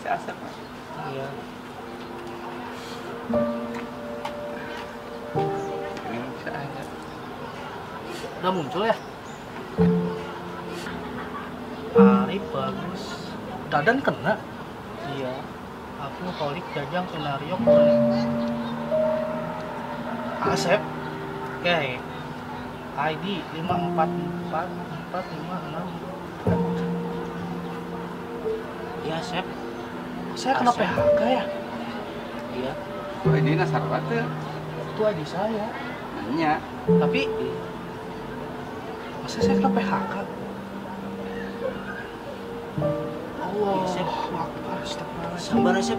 si Asep. Iya. Ini bisa aja. Udah muncul ya? Arif bagus. Dadan kena? Iya. Aku Holik Jajang Sunario kuning. Asep. Oke. ID 544456. Iya, Asep. Saya kena Asep. PHK ya? Iya. Oh, ini nasar batu. Itu ID saya. Nanya. Tapi masa saya kena PHK? Allah, Akbar, astagfirullahaladzim. Sabar Asep.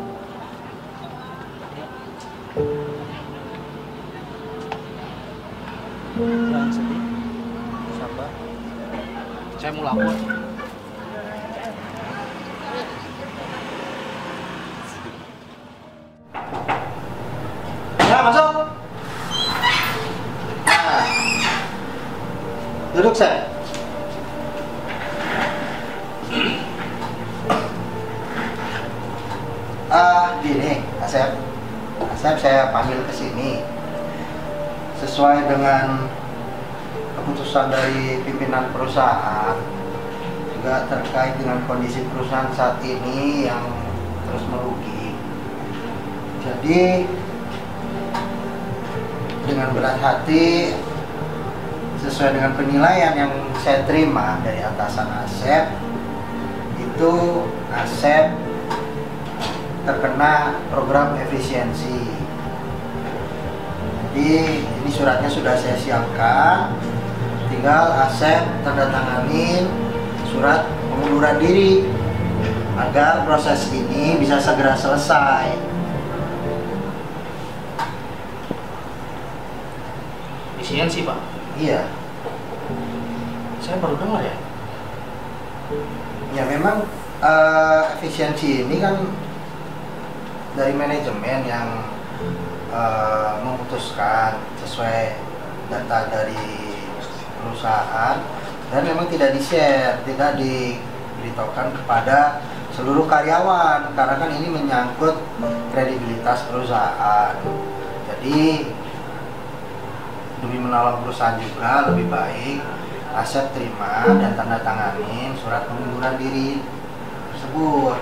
Jangan sedih. Sabar. Saya mau lapor. Ya, masuk. Nah, duduk, saya. Gini, Asep. Asep saya panggil ke sini sesuai dengan keputusan dari pimpinan perusahaan, juga terkait dengan kondisi perusahaan saat ini yang terus merugi. Jadi dengan berat hati, sesuai dengan penilaian yang saya terima dari atasan Asep, itu Asep terkena program efisiensi. Jadi ini suratnya sudah saya siapkan, tinggal Asep tanda tanganin surat pengunduran diri agar proses ini bisa segera selesai. Efisiensi, Pak. Iya. Saya baru dengar ya. Ya memang efisiensi ini kan dari manajemen yang memutuskan sesuai data dari perusahaan, dan memang tidak di-share, tidak diberitahukan kepada seluruh karyawan karena kan ini menyangkut kredibilitas perusahaan. Jadi demi menolong perusahaan juga lebih baik Asep terima dan tanda tanganin surat pengunduran diri tersebut.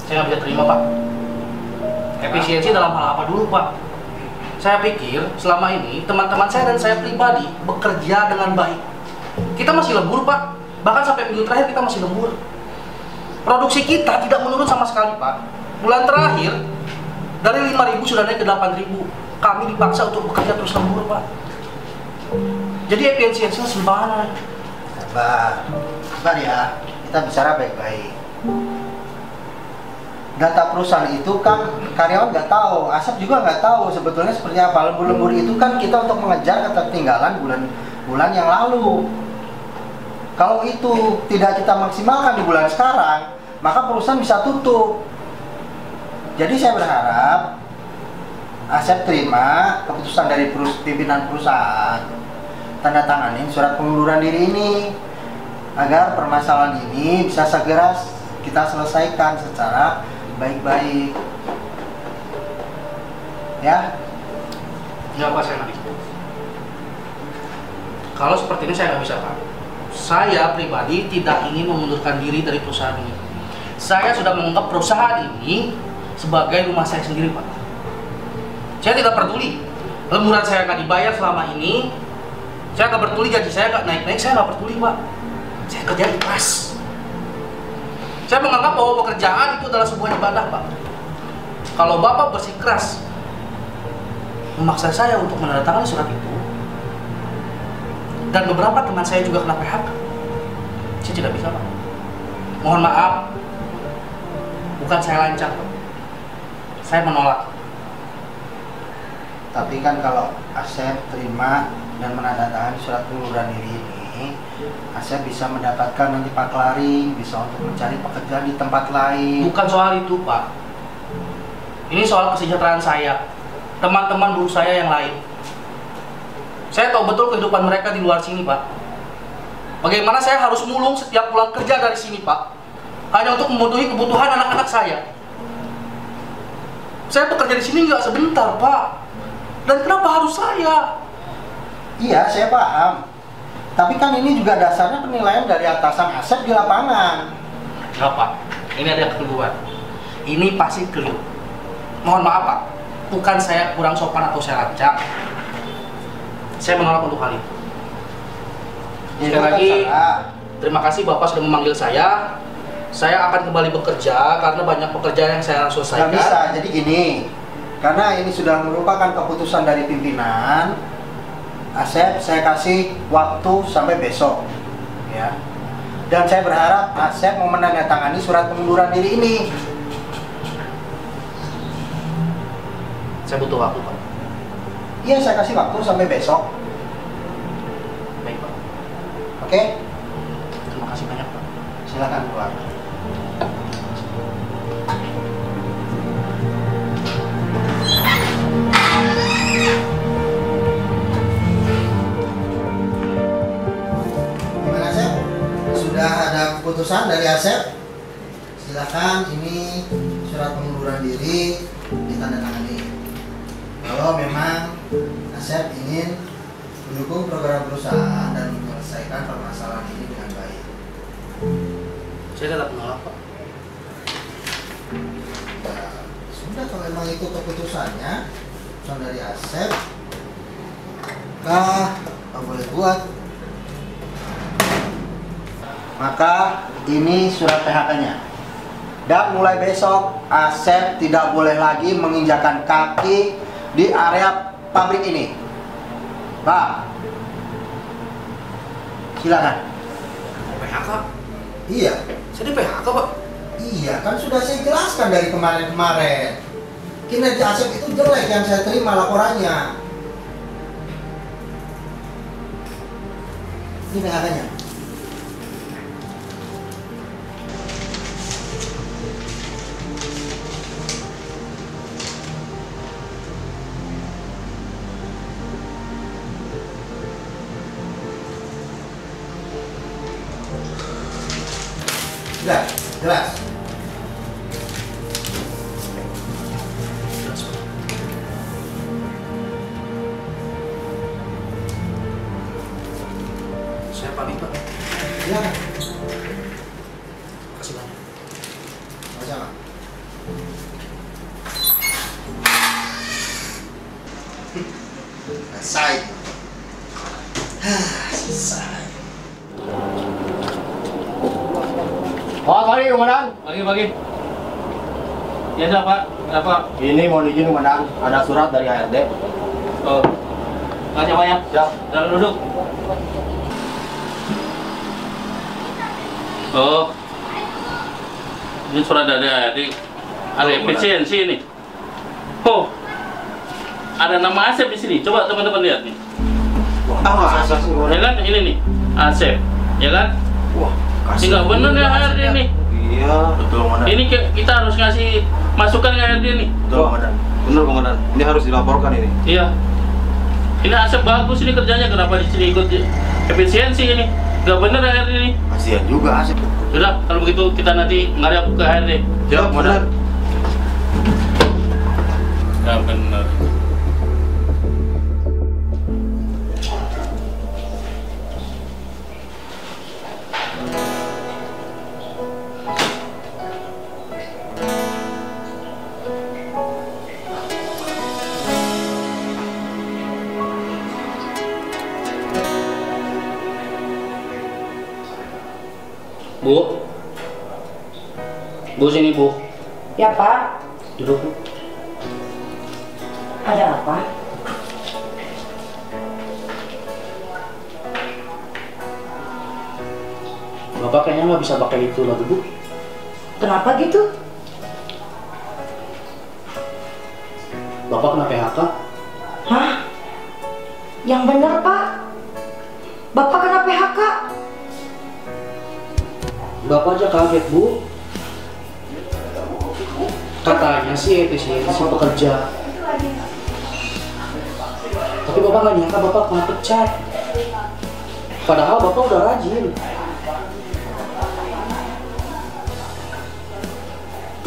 Saya nggak bisa terima, Pak. Efisiensi dalam hal apa dulu, Pak? Saya pikir selama ini teman-teman saya dan saya pribadi bekerja dengan baik. Kita masih lembur, Pak. Bahkan sampai minggu terakhir kita masih lembur. Produksi kita tidak menurun sama sekali, Pak. Bulan terakhir dari 5.000 sudah naik ke 8.000. Kami dipaksa untuk bekerja terus lembur, Pak. Jadi efisiensinya sembana. Sabar ya, kita bicara baik-baik. Data perusahaan itu kan karyawan nggak tahu, Asep juga nggak tahu sebetulnya seperti apa. Lembur-lembur itu kan kita untuk mengejar ketertinggalan bulan-bulan yang lalu. Kalau itu tidak kita maksimalkan di bulan sekarang, maka perusahaan bisa tutup. Jadi saya berharap Asep terima keputusan dari pimpinan perusahaan, tanda tanganin surat pengunduran diri ini agar permasalahan ini bisa segera kita selesaikan secara baik-baik. Ya? Nggak, Pak, saya nggak bisa. Kalau seperti ini saya nggak bisa, Pak. Saya pribadi tidak ingin mengundurkan diri dari perusahaan ini. Saya sudah menganggap perusahaan ini sebagai rumah saya sendiri, Pak. Saya tidak peduli lemburan saya nggak dibayar selama ini. Saya nggak peduli gaji saya nggak naik-naik. Saya nggak peduli, Pak. Saya kerja ikhlas. Saya menganggap bahwa pekerjaan itu adalah sebuah ibadah, Pak. Kalau Bapak bersikeras memaksa saya untuk menandatangani surat itu, dan beberapa teman saya juga kena PHK, saya tidak bisa, Pak. Mohon maaf, bukan saya lancang, Pak. Saya menolak. Tapi kan kalau Asep terima dan menandatangani surat pengunduran diri ini, Asep bisa mendapatkan nanti paklaring, bisa untuk mencari pekerjaan di tempat lain. Bukan soal itu, Pak. Ini soal kesejahteraan saya, teman-teman buruh saya yang lain. Saya tahu betul kehidupan mereka di luar sini, Pak. Bagaimana saya harus mulung setiap pulang kerja dari sini, Pak. hanya untuk memenuhi kebutuhan anak-anak saya. Saya bekerja di sini nggak sebentar, Pak. Dan kenapa harus saya? Iya, saya paham. Tapi kan ini juga dasarnya penilaian dari atasan Asep di lapangan. Nggak, Pak. Ini ada kekeliruan. Ini pasti keliru. Mohon maaf, Pak. Bukan saya kurang sopan atau saya lancang. Saya menolak untuk hal itu. Ya, Sekali lagi, terserah. terima kasih Bapak sudah memanggil saya. Saya akan kembali bekerja karena banyak pekerjaan yang saya harus Nggak selesaikan. bisa, jadi gini. Karena ini sudah merupakan keputusan dari pimpinan, Asep saya kasih waktu sampai besok. Ya. Dan saya berharap Asep mau menandatangani surat pengunduran diri ini. Saya butuh waktu, Pak. Iya, saya kasih waktu sampai besok. Baik, Pak. Oke? Terima kasih banyak, Pak. Silakan keluar. Gimana, Asep? Sudah ada keputusan dari Asep? Silakan, ini surat pengunduran diri ditandatangani. Kalau memang Asep ingin mendukung program perusahaan dan menyelesaikan permasalahan ini dengan baik. Saya tetap menolak, Pak. Ya, sudah kalau memang itu keputusannya, keputusan dari Asep, apa boleh buat. Maka ini surat PHK-nya. Dan mulai besok Asep tidak boleh lagi menginjakan kaki di area pabrik ini. Pak, silakan. PHK? Iya, Saya di PHK, Pak. iya kan sudah saya jelaskan dari kemarin-kemarin. Kinerja Asep itu jelek yang saya terima laporannya. Ini PHK-nya. Jelas, jelas. Jelas, Pak. Saya pamit, Pak. Silakan. Terima kasih banyak. Sama-sama. Selesai. Selesai. Oh, pagi komandan. Pagi. Ya, Pak. Kenapa? Ini mau izin komandan, ada surat dari HRD. Oh. Makasih banyak. Siap. Jangan duduk. Oh. Ini surat dari HRD. Ada efisiensi ini. Oh. Ada nama Asep di sini. Coba teman-teman lihat nih. Ah, Ya kan? Ini nih. Asep. Ya kan? Wah, Ini nggak bener ya HRD nih. Iya, betul komandan. Ini kita harus ngasih masukan ke HRD nih. Betul komandan. Benar komandan. Ini harus dilaporkan ini. Iya. Ini Asep bagus ini kerjanya, kenapa di sini ikut efisiensi ini? Gak bener HRD ini. Kasihan juga Asep. Sudah, kalau begitu kita nanti ngadap ke HRD. Siap komandan. Gak bener. Bu, Bu sini Bu, Ya Pak, duduk Bu. ada apa? Bapak kayaknya nggak bisa pakai itu lagi, Bu. Kenapa gitu? Bapak kena PHK. Hah? Yang bener Pak? Bapak kena PHK? Bapak aja kaget, Bu. Katanya sih efisiensi pekerja. Tapi Bapak nggak nyangka Bapak kena pecat. Padahal Bapak udah rajin.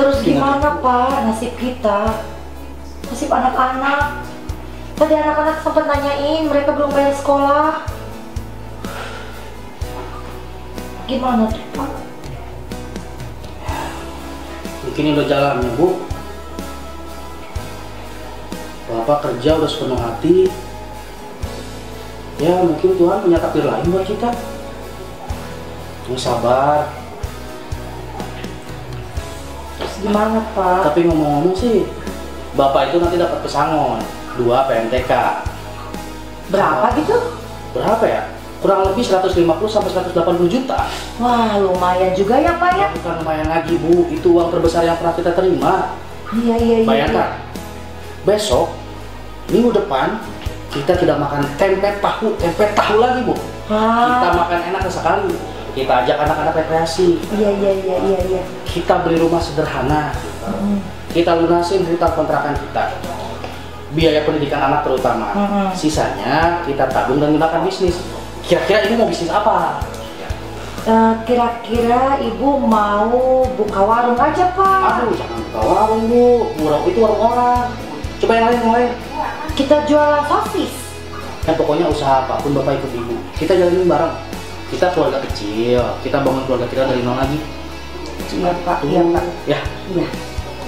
Terus gimana Pak nasib kita? Nasib anak-anak? Tadi anak-anak sempat nanyain mereka belum bayar sekolah. Gimana tuh Pak? Mungkin udah jalannya Bu. Bapak kerja udah sepenuh hati. Ya mungkin Tuhan punya takdir lain buat kita. Yang sabar. Terus gimana Pak? Tapi ngomong-ngomong sih, Bapak itu nanti dapat pesangon 2 PMTK. Berapa gitu? Berapa ya? Kurang lebih 150 sampai 180 juta. Wah lumayan juga ya Pak ya? Bukan lumayan lagi Bu, itu uang terbesar yang pernah kita terima. Iya. Bayangkan, besok, minggu depan, kita tidak makan tempe tahu lagi Bu. Kita makan enak sekali. Kita ajak anak-anak rekreasi. Iya. Kita beli rumah sederhana. Kita lunasin hutang kontrakan kita. Biaya pendidikan anak terutama. Sisanya kita tabung dan gunakan bisnis. Kira-kira ini mau bisnis apa? Kira-kira Ibu mau buka warung aja Pak? Aduh, jangan buka warung Bu. Warung itu warung orang. Coba yang lain. Kita jualan sosis. Dan pokoknya usaha apapun Bapak ikut Ibu. Kita jalanin bareng. Kita keluarga kecil. Kita bangun keluarga kita dari nol lagi. Iya Pak. Iya. Ya. Iya.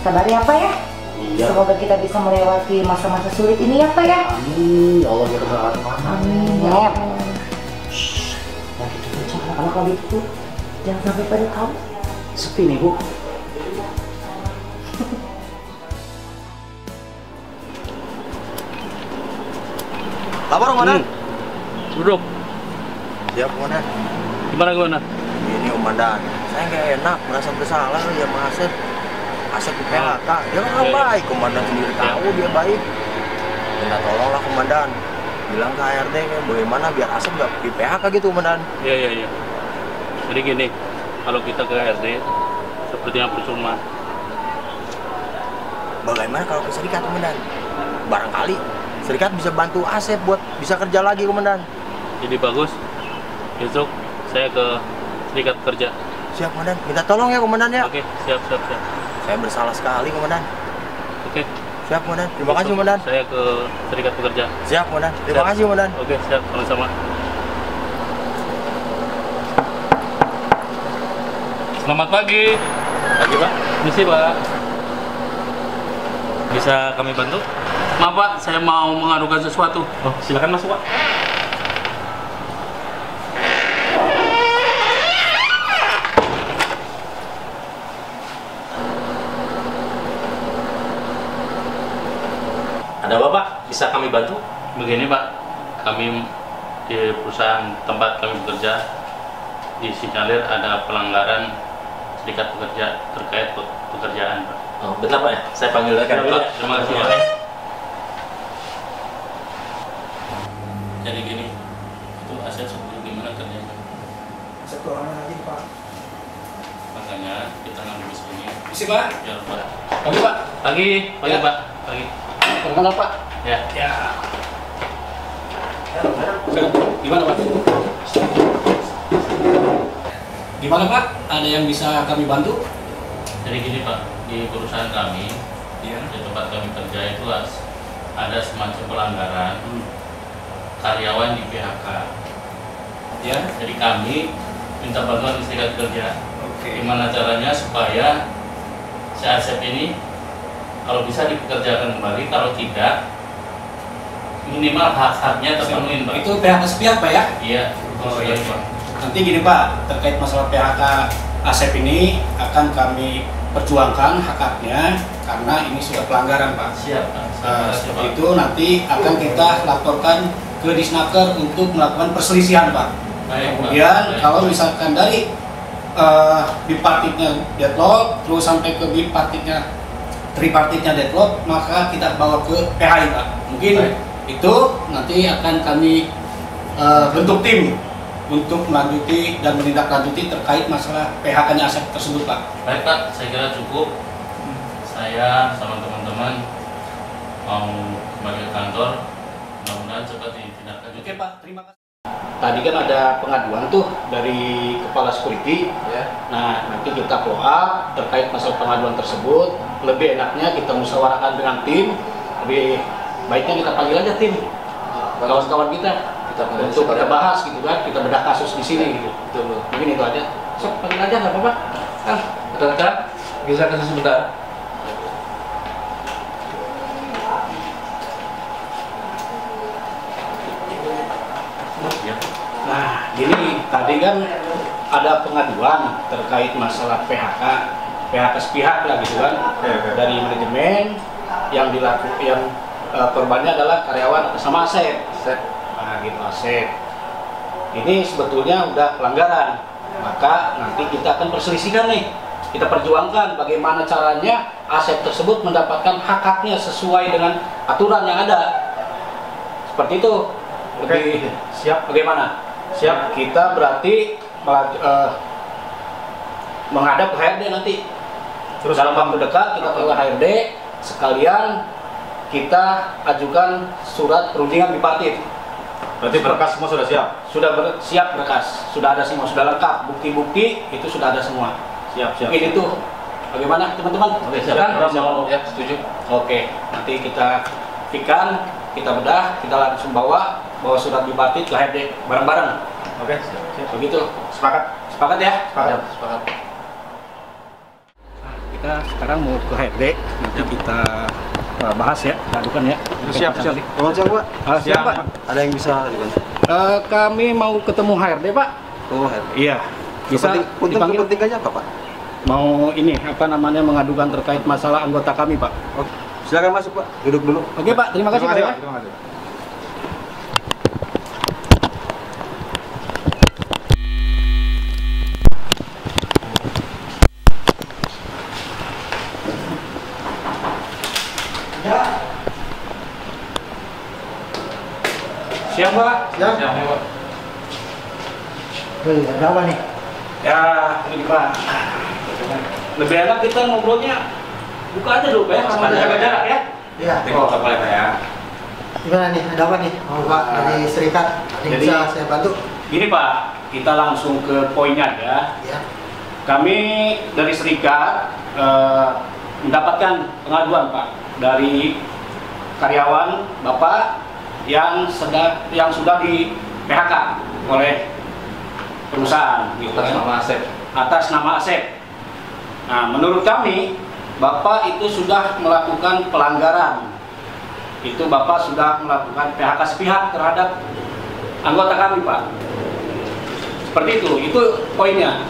Sabar ya Pak ya. Iya. Semoga kita bisa melewati masa-masa sulit ini ya Pak ya. Amin. Ya Allah ya Rabbal Alamin. Amin. Ya. Nah, gitu aja anak-anak lagi itu. Jangan sampai pada tahu. Sepi nih Bu. Lapor komandan. Duduk. Siap komandan. Gimana? Ini komandan, saya nggak enak, merasa bersalah ya sama Asep. Asep di PHK, dia kan baik, komandan sendiri tahu dia baik. Minta tolonglah komandan, bilang ke HRD bagaimana biar Asep nggak di PHK gitu komandan. Iya. Jadi gini, kalau kita ke HRD sepertinya percuma. Bagaimana kalau ke serikat komandan? Barangkali serikat bisa bantu Asep buat bisa kerja lagi komandan. Jadi bagus. Besok saya ke serikat kerja. Siap komandan, minta tolong ya komandan ya. Oke, siap. Saya bersalah sekali komandan. Oke. Siap komandan, terima kasih komandan. Saya ke serikat pekerja. Siap komandan, terima kasih komandan. Oke, siap, sama-sama. Selamat pagi. Pagi Pak. Misi Pak. Bisa kami bantu? Maaf Pak, saya mau mengadukan sesuatu. Oh, silakan masuk Pak. Ada apa Pak? Bisa kami bantu? Begini Pak, kami di perusahaan tempat kami bekerja disinyalir ada pelanggaran serikat pekerja terkait pekerjaan Pak. Oh, bentar Pak ya, saya panggil rekan dulu. Terima kasih Pak. Jadi gini, itu aset seperti gimana kerjanya? Aset keuangan aja Pak. Makanya kita ngambil di sini. Isi Pak. Ya Pak. Pagi Pak. Pagi Ya. Pak. Pagi. Perkenal Pak. Ya. Gimana Pak? Gimana Pak? Ada yang bisa kami bantu? Jadi gini Pak, di perusahaan kami, di tempat kami kerja itu ada semacam pelanggaran karyawan di PHK. Ya, jadi kami minta bantuan di serikat kerja. Gimana caranya supaya si Asep ini kalau bisa dipekerjakan kembali, kalau tidak minimal hak-haknya terpenuhi Pak. Itu PHK sepihak Pak ya? Iya. Oh iya Pak. Nanti gini Pak, terkait masalah PHK Asep ini akan kami perjuangkan hak-haknya karena ini sudah pelanggaran Pak. Siap Pak. Seperti itu nanti akan kita laporkan ke Disnaker untuk melakukan perselisihan Pak. Baik, Pak. Kemudian Baik. kalau misalkan dari bipartitnya deadlock terus sampai ke bipartitnya tripartitnya deadlock, maka kita bawa ke PHI Pak. Mungkin Baik. itu nanti akan kami bentuk tim untuk melanjuti dan menindaklanjuti terkait masalah PHK-nya Asep tersebut Pak. Baik Pak, saya kira cukup. Saya sama teman-teman mau kembali ke kantor. Mudah-mudahan cepat ditindaklanjuti. Oke Pak, terima kasih. tadi kan ada pengaduan tuh dari kepala security. Ya. Nah, nanti kita follow up terkait masalah pengaduan tersebut. Lebih enaknya kita musyawarahkan dengan tim. Lebih baiknya kita panggil aja tim kawan-kawan kita untuk kita bahas gitu kan, kita bedah kasus di sini gitu. Betul. Mungkin itu aja. Sok panggil aja nggak apa-apa. Kan? Rekan, bisa kasih sebentar. Nah, gini, tadi kan ada pengaduan terkait masalah PHK sepihak lah gitu kan, dari manajemen yang korbannya adalah karyawan sama Asep. Nah, gitu Asep. Ini sebetulnya udah pelanggaran, maka nanti kita akan perselisihkan nih. Kita perjuangkan bagaimana caranya Asep tersebut mendapatkan hak-haknya sesuai dengan aturan yang ada. Seperti itu. Lebih siap bagaimana? Siap, kita berarti menghadap ke HRD nanti. Terus dalam waktu dekat kita ke HRD, sekalian kita ajukan surat perundingan bipartit. Berarti berkas semua sudah siap? Sudah siap berkas, sudah ada semua, sudah lengkap. Bukti-bukti itu sudah ada semua. Siap. Mungkin itu. Bagaimana teman-teman? Oke, siap. Ya, setuju. Oke, nanti kita pikan, kita bedah, kita langsung bawa surat bipartit ke HRD bareng-bareng. Oke, siap. Begitu. Sepakat ya? Sepakat. Kita sekarang mau ke HRD, nanti kita bahas ya, adukan ya. Siap. Siap, Pak. Siap, Pak. Ada yang bisa dibantu? Kami mau ketemu HRD, Pak. Oh, Iya. Bisa dipanggil. kepentingannya apa, Pak? Mau ini mengadukan terkait masalah anggota kami, Pak. Oh, silakan masuk, Pak. Duduk dulu. Oke, Pak. Terima kasih, Pak. Ya. Terima kasih. Siap, Pak. Siap. Pak. Ada apa nih? Ya, ini Pak. Lebih enak kita ngobrolnya buka aja dulu, Pak. Sama ada jaga jarak ya. Iya. Tengok apa ya? Gimana nih? Ada apa nih? Oh, Pak, dari serikat. Ada yang Jadi- bisa saya bantu? Gini, Pak. Kita langsung ke poinnya ya. Ya. Kami dari serikat mendapatkan pengaduan, Pak, dari karyawan Bapak yang sudah di PHK oleh perusahaan gitu Atas kan. nama Asep. Atas nama Asep. Nah, menurut kami Bapak itu sudah melakukan pelanggaran. Itu Bapak sudah melakukan PHK sepihak terhadap anggota kami, Pak. Seperti itu poinnya.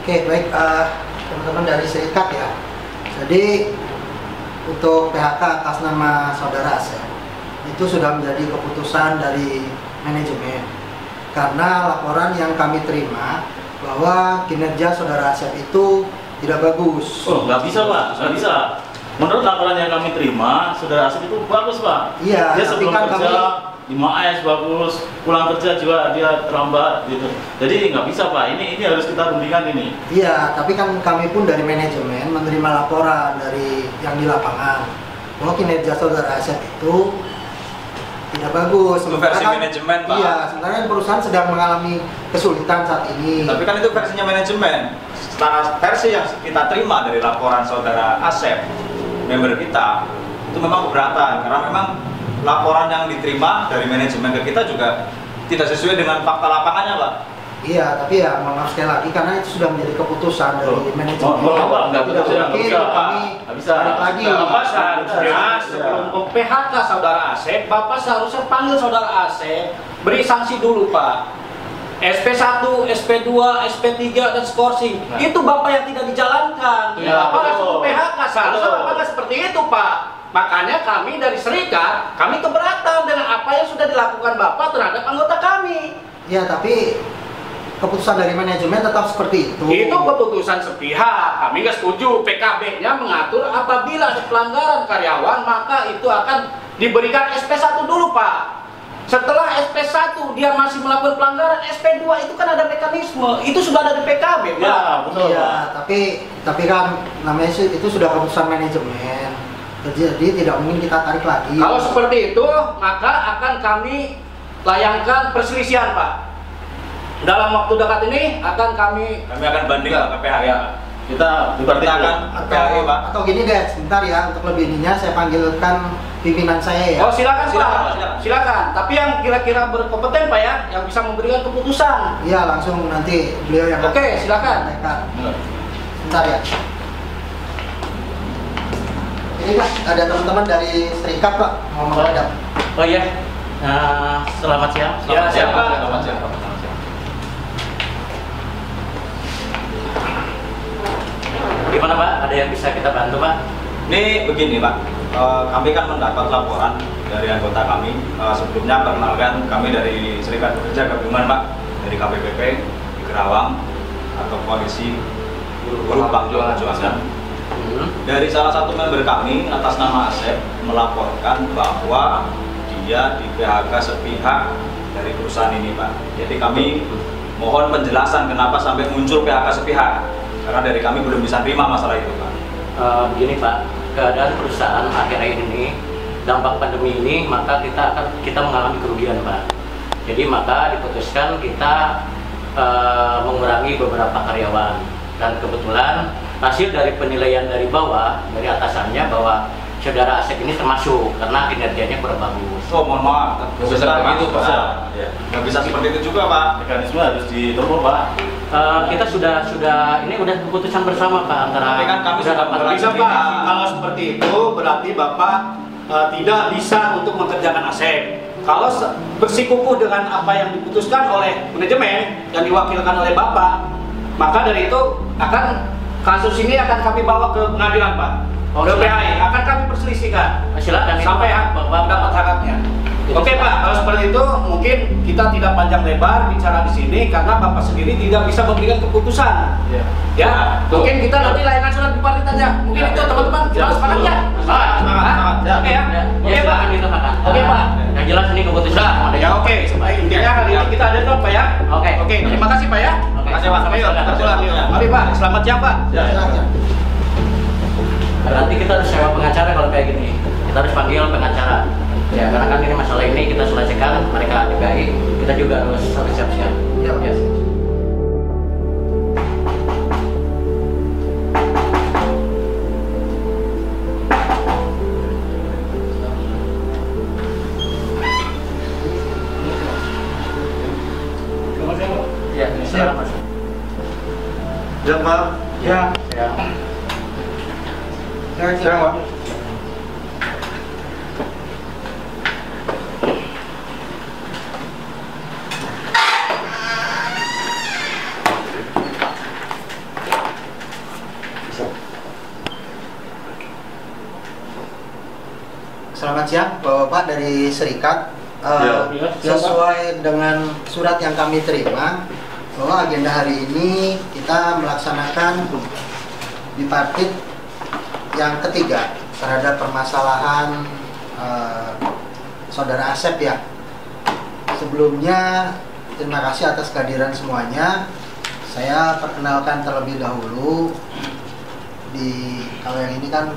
Oke, baik, teman-teman dari serikat ya. Jadi untuk PHK atas nama saudara Asep itu sudah menjadi keputusan dari manajemen karena laporan yang kami terima bahwa kinerja saudara Asep itu tidak bagus. Oh, nggak bisa, Pak. Nggak bisa. Menurut laporan yang kami terima, saudara Asep itu bagus, Pak. Iya, Dia tapi sebelum kan kerja, 5S bagus, pulang kerja juga dia terlambat gitu. Jadi nggak bisa, Pak. Ini harus kita rundingkan ini. Iya, tapi kan kami pun dari manajemen menerima laporan dari yang di lapangan bahwa kinerja saudara Asep itu tidak bagus. Itu versi Sementara manajemen, Pak. Iya, sebenarnya perusahaan sedang mengalami kesulitan saat ini. Tapi kan itu versinya manajemen. Setelah versi yang kita terima dari laporan saudara Asep, member kita, itu memang keberatan karena memang laporan yang diterima dari manajemen ke kita juga tidak sesuai dengan fakta lapangannya, Pak. Iya, tapi ya mohon maaf sekali lagi karena itu sudah menjadi keputusan dari manajemen. Pak, nggak Tidak bisa, mungkin nggak bisa, kami nggak bisa. balik lagi. Bapak seharusnya sebelum PHK saudara Asep, Bapak seharusnya panggil saudara Asep, beri sanksi dulu, Pak. SP1, SP2, SP3 dan skorsing. Itu Bapak yang tidak dijalankan. Ya, Bapak langsung betul. PHK. Seharusnya Betul. Bapak nggak seperti itu, Pak. Makanya kami dari serikat, kami keberatan dengan apa yang sudah dilakukan Bapak terhadap anggota kami. Ya, tapi keputusan dari manajemen tetap seperti itu. Itu keputusan sepihak. Kami nggak setuju. PKB-nya mengatur apabila ada pelanggaran karyawan, maka itu akan diberikan SP1 dulu, Pak. Setelah SP1 dia masih melakukan pelanggaran, SP2 itu kan ada mekanisme. Itu sudah ada di PKB, Pak. Ya, betul, Iya, Pak. tapi kan namanya itu sudah keputusan manajemen. Jadi tidak mungkin kita tarik lagi. Kalau seperti itu, maka akan kami layangkan perselisihan, Pak. Dalam waktu dekat ini akan kami akan banding ke PHK. Kita Kita akan PHK, Pak. Atau gini deh, sebentar ya, untuk lebih ininya saya panggilkan pimpinan saya ya. Oh, silakan, Silakan, Pak. Pak, Silakan. Tapi yang kira-kira berkompeten, Pak ya, yang bisa memberikan keputusan. Iya, langsung nanti beliau yang Oke, silakan. Bentar ya. Ini Pak, ada teman-teman dari Serikat Pak, mau menghadap. Oh iya, selamat siang. Ya, siap, Pak. Selamat siang, Pak. Selamat siang. Gimana Pak? Ada yang bisa kita bantu Pak? Ini begini Pak, kami kan mendapat laporan dari anggota kami. Sebelumnya perkenalkan, kami dari Serikat Pekerja Gabungan Pak, dari KPPP di Kerawang atau Koalisi Buruh Perjuangan. Dari salah satu member kami atas nama Asep melaporkan bahwa dia di PHK sepihak dari perusahaan ini Pak. Jadi kami mohon penjelasan kenapa sampai muncul PHK sepihak. Karena dari kami belum bisa terima masalah itu Pak. Begini Pak, keadaan perusahaan akhir-akhir ini, dampak pandemi ini, maka kita mengalami kerugian Pak. Jadi maka diputuskan kita mengurangi beberapa karyawan. Dan kebetulan hasil dari penilaian dari bawah, dari atasannya bahwa saudara Asep ini termasuk karena kinerjanya kurang bagus. Oh mohon maaf, Nggak bisa seperti itu, Pak. Nggak bisa seperti itu juga Pak. Mekanisme harus ditempuh Pak. Kita sudah ini udah keputusan bersama Pak antara. Tapi kan kami sudah dapat Bisa Pak, kalau seperti itu berarti Bapak tidak bisa untuk mengerjakan Asep. Kalau bersikukuh dengan apa yang diputuskan oleh manajemen yang diwakilkan oleh Bapak, maka dari itu kasus ini akan kami bawa ke pengadilan Pak. Ke PHI akan kami perselisihkan. Silakan Sampai Bapak dapat haknya. Oke Pak, kalau seperti itu mungkin kita tidak panjang lebar bicara di sini karena Bapak sendiri tidak bisa memberikan keputusan. Ya, mungkin kita nanti layangan surat diparit aja. Mungkin itu teman-teman, jelas sepakat ya? Oke ya? Oke Pak. Oke Pak. Yang jelas ini keputusan. Ya oke. Intinya hari ini kita ada drop Pak ya. Oke. Terima kasih Pak ya. Oke. Terima kasih Pak. Ayo, kita pulang yuk. Mari Pak. Selamat siang Pak. Nanti kita harus sewa pengacara kalau kayak gini. Kita harus panggil pengacara. Ya, karena kan ini masalah ini kita selesaikan, mereka DPI, kita juga harus siap-siap. Iya, Pak. Ya. Ya, siap. Ya Pak. Ya. Siang Pak. Selamat siang Bapak-Bapak dari Serikat. Ya. Sesuai dengan surat yang kami terima bahwa agenda hari ini kita melaksanakan bipartit yang ketiga terhadap permasalahan Saudara Asep ya. Sebelumnya terima kasih atas kehadiran semuanya. Saya perkenalkan terlebih dahulu. Kalau yang ini kan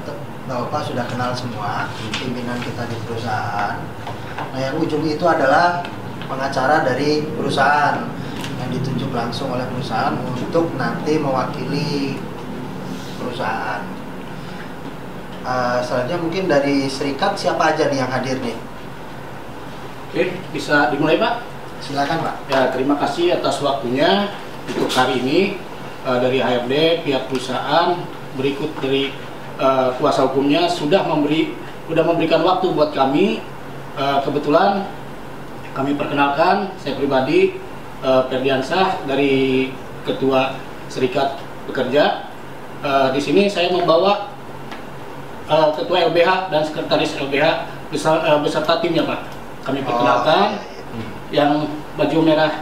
Bapak sudah kenal semua pimpinan kita di perusahaan. Nah yang ujung itu adalah pengacara dari perusahaan yang ditunjuk langsung oleh perusahaan untuk nanti mewakili perusahaan. Selanjutnya mungkin dari Serikat siapa aja nih yang hadir nih? Oke, bisa dimulai Pak. Silakan Pak. Ya, terima kasih atas waktunya untuk hari ini dari HRD pihak perusahaan berikut dari kuasa hukumnya sudah memberikan waktu buat kami. Kebetulan kami perkenalkan, saya pribadi Ferdiansah dari Ketua Serikat Pekerja. Di sini saya membawa Ketua LBH dan Sekretaris LBH beserta timnya Pak. Kami perkenalkan yang baju merah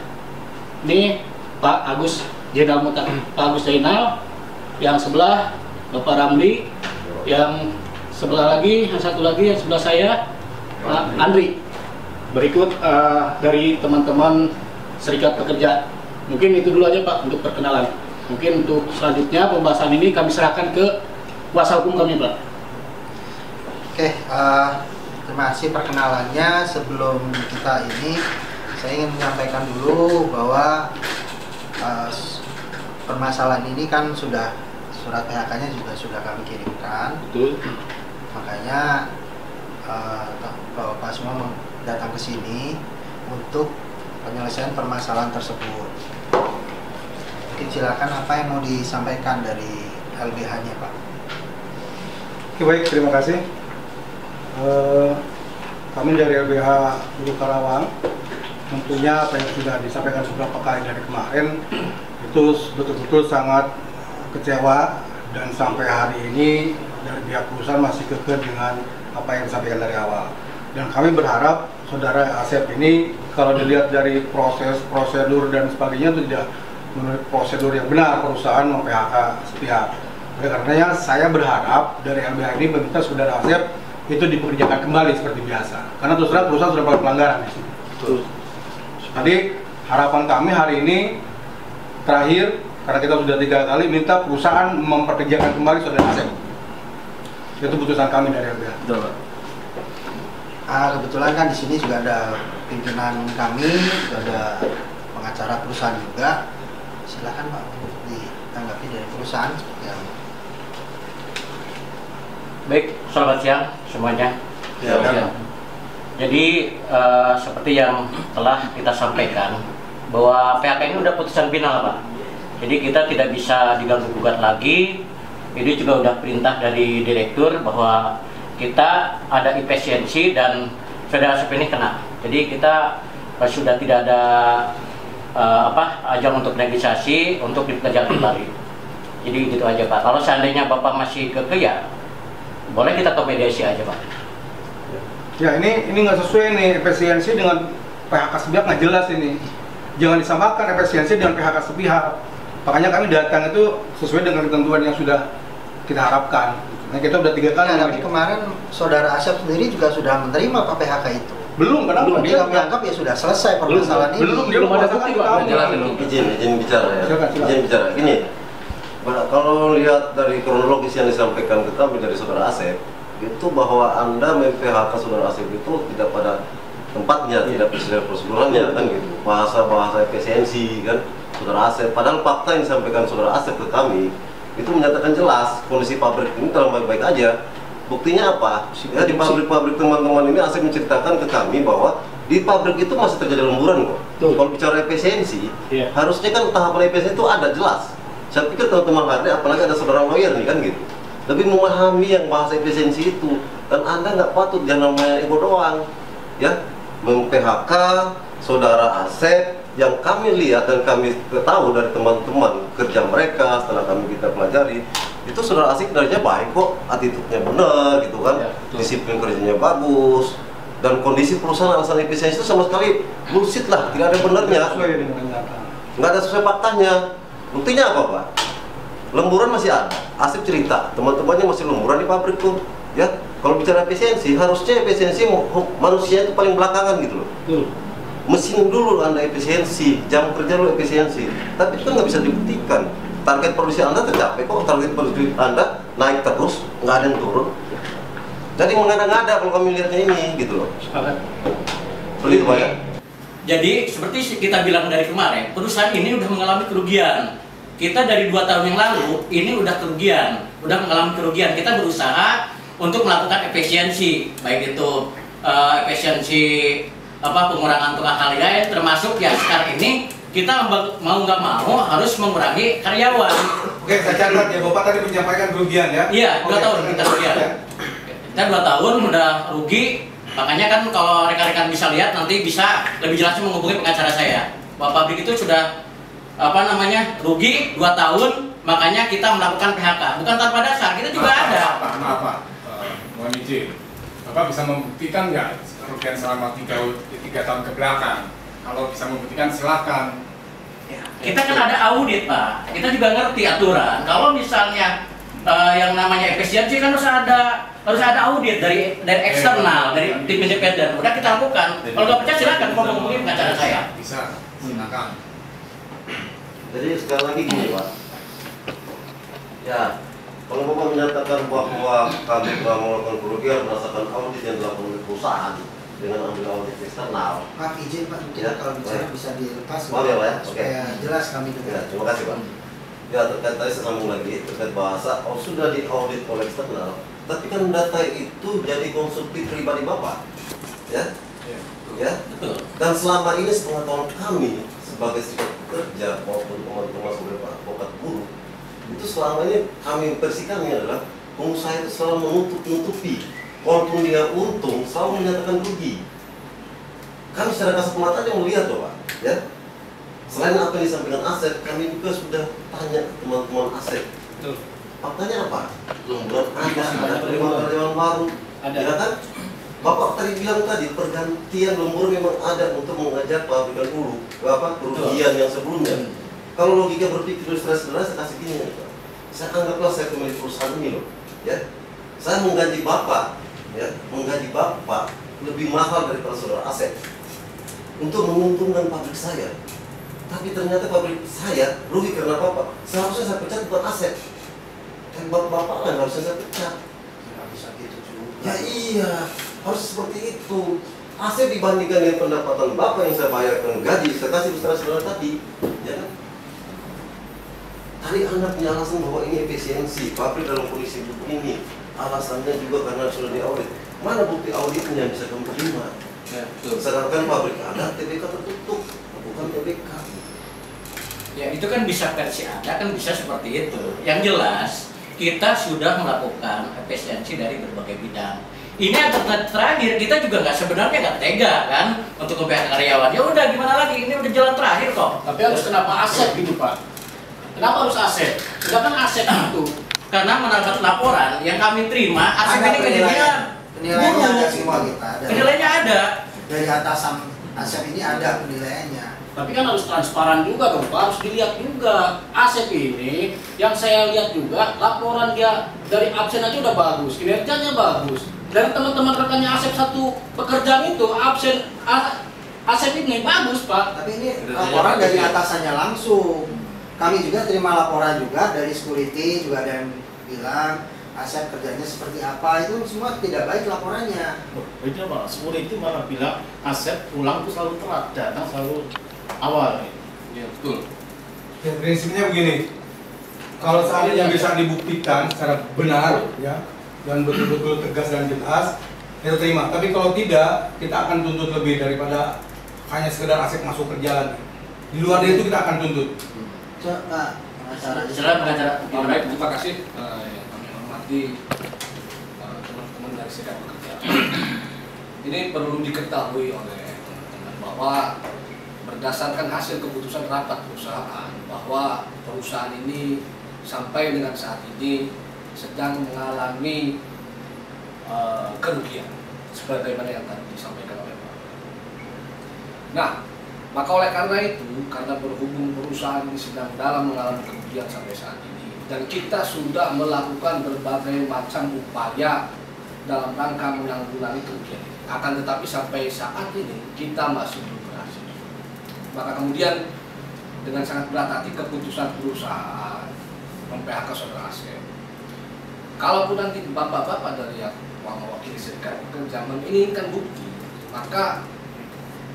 ini Pak Agus Jenderal Mutak, Pak Agus Zainal, yang sebelah Bapak Ramli, yang sebelah lagi, yang satu lagi yang sebelah saya Pak Andri. Berikut dari teman-teman Serikat Pekerja. Mungkin itu dulu aja Pak untuk perkenalan. Mungkin untuk selanjutnya pembahasan ini kami serahkan ke kuasa hukum kami Pak. Oke, terima kasih perkenalannya. Sebelum kita ini saya ingin menyampaikan dulu bahwa permasalahan ini kan sudah surat PHK-nya juga sudah kami kirimkan. Betul. Makanya Bapak semua datang ke sini untuk penyelesaian permasalahan tersebut. Mungkin silakan apa yang mau disampaikan dari LBH-nya, Pak. Oke, baik, terima kasih. Kami dari LBH Guru Karawang tentunya apa yang sudah disampaikan beberapa kali dari kemarin itu betul-betul sangat kecewa, dan sampai hari ini dari pihak perusahaan masih kekeh dengan apa yang disampaikan dari awal. Dan kami berharap saudara Asep ini kalau dilihat dari proses, prosedur dan sebagainya itu tidak menurut prosedur yang benar perusahaan mem-PHK sepihak. Oleh karenanya saya berharap dari LBH ini meminta saudara Asep itu dipekerjakan kembali seperti biasa. Karena terus terang perusahaan sudah melakukan pelanggaran di sini. Jadi harapan kami hari ini terakhir, karena kita sudah 3 kali minta perusahaan memperkerjakan kembali saudara Asep. Itu putusan kami dari LBH. Kebetulan kan di sini juga ada pimpinan kami, juga ada pengacara perusahaan juga. Silakan Pak untuk ditanggapi dari perusahaan seperti apa. Baik, selamat siang semuanya. Ya. Jadi seperti yang telah kita sampaikan bahwa PHK ini udah putusan final, Pak. Jadi kita tidak bisa diganggu gugat lagi. Ini juga udah perintah dari direktur bahwa kita ada efisiensi dan saudara Asep ini kena. Jadi kita sudah tidak ada ajang untuk negosiasi untuk dikerjakan kembali. Jadi gitu aja, Pak. Kalau seandainya Bapak masih kekeh ya boleh kita ke mediasi aja, Pak. Ya, ini nggak sesuai nih efisiensi dengan PHK sepihak, nggak jelas ini. Jangan disamakan efisiensi dengan PHK sepihak. Makanya kami datang itu sesuai dengan ketentuan yang sudah kita harapkan. Nah, kita udah 3 kali. Tapi kemarin saudara Asep sendiri juga sudah menerima Pak PHK itu. Belum, kenapa? Dia kami anggap ya sudah selesai permasalahan ini. Belum, dia belum ada bukti, Pak. Izin bicara ya. Silakan. Izin bicara. Gini, kalau lihat dari kronologis yang disampaikan ke kami dari saudara Asep, itu bahwa Anda mem-PHK saudara Asep itu tidak pada tempatnya, tidak sesuai prosedurnya, kan gitu. Bahasa-bahasa efisiensi kan saudara Asep. Padahal fakta yang disampaikan saudara Asep ke kami itu menyatakan jelas kondisi pabrik ini dalam baik-baik aja. Buktinya apa? Ya, di pabrik-pabrik teman-teman ini Asep menceritakan ke kami bahwa di pabrik itu masih terjadi lemburan kok. Kalau bicara efisiensi, harusnya kan tahapan efisiensi itu ada jelas. Saya pikir teman-teman hari, apalagi ada saudara lawyer nih kan gitu, lebih memahami yang bahasa efisiensi itu. Dan Anda nggak patut jangan namanya ego doang, ya, mem-PHK saudara Asep yang kami lihat dan kami tahu dari teman-teman kerja mereka setelah kita pelajari, itu saudara Asep kinerjanya baik kok, attitude-nya benar gitu kan, disiplin kerjanya bagus, dan kondisi perusahaan alasan efisiensi itu sama sekali bullshit lah, tidak ada benernya, nggak ada sesuai faktanya. Buktinya apa, Pak? Lemburan masih ada. Asep cerita, teman-temannya masih lemburan di pabrik tuh. Ya, kalau bicara efisiensi, harusnya efisiensi manusia itu paling belakangan gitu loh. Mesin dulu Anda efisiensi, jam kerja lo efisiensi. Tapi itu kan nggak bisa dibuktikan. Target produksi Anda tercapai kok, target produksi Anda naik terus, nggak ada yang turun. Jadi mengada-ngada kalau kami lihatnya ini gitu loh. Begitu, Pak ya? Jadi seperti kita bilang dari kemarin, perusahaan ini udah mengalami kerugian. Kita dari 2 tahun yang lalu ini udah kerugian, udah mengalami kerugian. Kita berusaha untuk melakukan efisiensi, baik itu efisiensi pengurangan tukang karya, termasuk ya sekarang ini kita mau nggak mau harus mengurangi karyawan. Oke, saya catat ya, Bapak tadi menyampaikan kerugian ya? Iya, 2 tahun kita kerugian. Kita 2 tahun udah rugi. Makanya kan kalau rekan-rekan bisa lihat nanti bisa lebih jelasnya menghubungi pengacara saya. Bahwa pabrik itu sudah rugi 2 tahun, makanya kita melakukan PHK. Bukan tanpa dasar, kita juga ada. Mohon izin, Bapak bisa membuktikan nggak kerugian selama 3 tahun ke belakang? Kalau bisa membuktikan silakan. Kita kan ada audit, Pak. Kita juga ngerti aturan. Kalau misalnya yang namanya efisiensi kan harus ada audit dari eksternal, dari tim independen. Udah kita lakukan. Kalau nggak percaya silakan menghubungi pengacara saya. Bisa, silakan. Jadi sekali lagi gini, Pak. Ya, kalau Bapak menyatakan bahwa kami telah melakukan kerugian berdasarkan audit yang dilakukan oleh perusahaan, dengan ambil audit eksternal. Pak izin Pak, mungkin Ya, kalau bicara boleh. bisa dilepas Maaf ya Pak ya, supaya jelas kami Ya, dengar. terima kasih Pak. Ya, terkait tadi saya sambung lagi terkait bahasa, sudah diaudit oleh eksternal, tapi kan data itu jadi konsumsi pribadi Bapak, ya, ya, Betul. dan selama ini setengah tahun kami sebagai serikat pekerja maupun teman-teman sebagai advokat buruh, itu selama ini kami mempersikannya adalah pengusaha itu selalu menutupi, walaupun dia untung selalu menyatakan rugi. Kami secara kasat mata aja melihat loh Pak, ya. Selain apa yang disampaikan Asep, kami juga sudah tanya ke teman-teman Asep. Faktanya apa? Lemburan ada penerimaan karyawan baru, ya kan? Bapak tadi bilang tadi pergantian lembur memang ada untuk mengajar pabrikan hulu, kerugian yang sebelumnya. Kalau logika berpikir sederhana, saya kasih gini ya Pak. Saya anggaplah saya pemilik perusahaan ini loh, ya. Saya menggaji Bapak, ya, menggaji Bapak lebih mahal daripada saudara Asep untuk menguntungkan pabrik saya. Tapi ternyata pabrik saya rugi karena Bapak. Seharusnya saya pecat bukan Asep. Dan Bapak kan harusnya saya pecat. Nggak bisa gitu juga. Ya iya, harus seperti itu. Asep dibandingkan dengan pendapatan Bapak yang saya bayarkan gaji, saya kasih saudara-saudara tadi, ya kan? Tadi Anda punya alasan bahwa ini efisiensi, pabrik dalam kondisi begini. Alasannya juga karena sudah diaudit. Mana bukti auditnya yang bisa kamu terima? Ya, betul. Sedangkan pabrik Anda TBK tertutup, bukan TBK. Ya itu kan bisa versi Anda, kan bisa seperti itu. Yang jelas kita sudah melakukan efisiensi dari berbagai bidang. Ini alternatif terakhir, kita juga sebenarnya nggak tega kan untuk membayar karyawan. Ya udah gimana lagi, ini udah jalan terakhir kok. Tapi harus kenapa Asep gitu Pak? Kenapa harus Asep? Sedangkan Asep itu Karena mendapat laporan yang kami terima, Asep ini kejadian. Penilaiannya ada semua kita. Penilaiannya ada. Dari atasan Asep ini ada penilaiannya. tapi kan harus transparan juga dong Pak, harus dilihat juga. Asep ini yang saya lihat juga laporan dia dari absen aja udah bagus, kinerjanya bagus. Dari teman-teman rekannya Asep satu pekerjaan itu absen Asep ini bagus Pak. Tapi ini laporan dari atasannya langsung. Kami juga terima laporan juga dari security, juga ada yang bilang Asep kerjanya seperti apa, itu semua tidak baik laporannya. Beda Pak, security malah bilang Asep pulang tuh selalu telat, datang selalu awal. Ya betul. Ya, prinsipnya begini, kalau seandainya bisa dibuktikan secara benar ya dan betul-betul tegas dan jelas, kita terima. Tapi kalau tidak, kita akan tuntut lebih daripada hanya sekedar Asep masuk kerja lagi. Di luar itu kita akan tuntut. Coba pengacara. Baik, terima kasih yang kami hormati teman-teman dari serikat pekerja. Ini perlu diketahui oleh teman-teman bahwa berdasarkan hasil keputusan rapat perusahaan bahwa perusahaan ini sampai dengan saat ini sedang mengalami kerugian sebagaimana yang tadi disampaikan oleh Pak. Nah, maka oleh karena itu, karena berhubung perusahaan ini sedang dalam mengalami kerugian sampai saat ini, dan kita sudah melakukan berbagai macam upaya dalam rangka menanggulangi kerugian ini. Akan tetapi sampai saat ini kita masih belum berhasil. Maka kemudian dengan sangat berat hati keputusan perusahaan mem-PHK saudara Asep. Kalaupun nanti bapak-bapak dari yang mewakili serikat pekerja menginginkan bukti, maka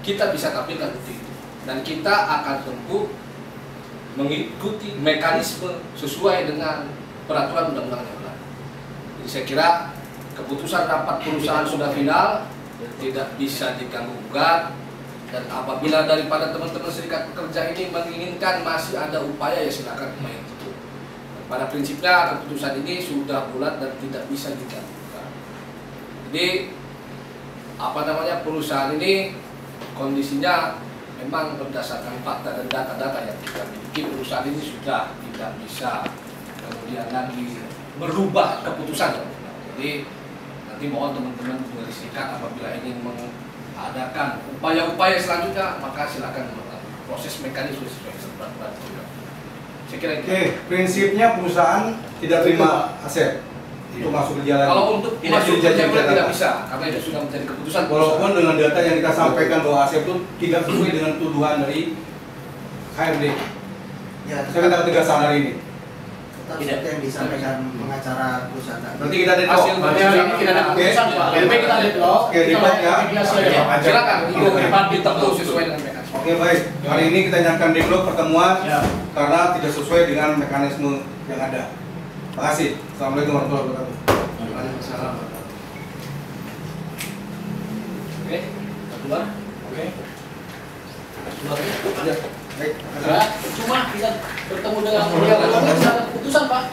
kita bisa tampilkan bukti itu. Dan kita akan tentu mengikuti mekanisme sesuai dengan peraturan undang-undang yang berlaku. Jadi saya kira keputusan rapat perusahaan sudah final, tidak bisa diganggu-gugat, dan apabila daripada teman-teman serikat pekerja ini menginginkan masih ada upaya, ya silakan upaya itu. Pada prinsipnya keputusan ini sudah bulat dan tidak bisa diganggu-gugat. Jadi perusahaan ini kondisinya memang berdasarkan fakta dan data-data yang kita miliki, perusahaan ini sudah tidak bisa kemudian lagi merubah keputusan. Jadi nanti mohon teman-teman dari serikat apabila ingin mengadakan upaya-upaya selanjutnya, maka silakan proses mekanisme sesuai seberat-berat. Saya kira itu. Oke, prinsipnya perusahaan tidak terima Asep untuk masuk ke jalan. Kalau untuk masuk ke jalan tidak bisa, karena itu sudah menjadi keputusan. Walaupun dengan data yang kita sampaikan bahwa Asep itu tidak sesuai dengan tuduhan dari HRD. Ya, saya minta ketegasan hari ini. tetap seperti yang disampaikan pengacara perusahaan tadi. Nanti kita deadlock. Hasil persidangan ini tidak ada keputusan, Pak. Lebih baik kita deadlock. Oke, deadlock ya. Silakan minggu ke depan ditentu sesuai dengan mekanisme. Oke, baik. Hari ini kita nyatakan deadlock pertemuan karena tidak sesuai dengan mekanisme yang ada. Terima kasih. Assalamualaikum warahmatullahi wabarakatuh. Waalaikumsalam. Oke, keluar. Oke. Keluar ya. Baik. Ya, cuma kita bertemu dengan beliau tidak ada keputusan, Pak.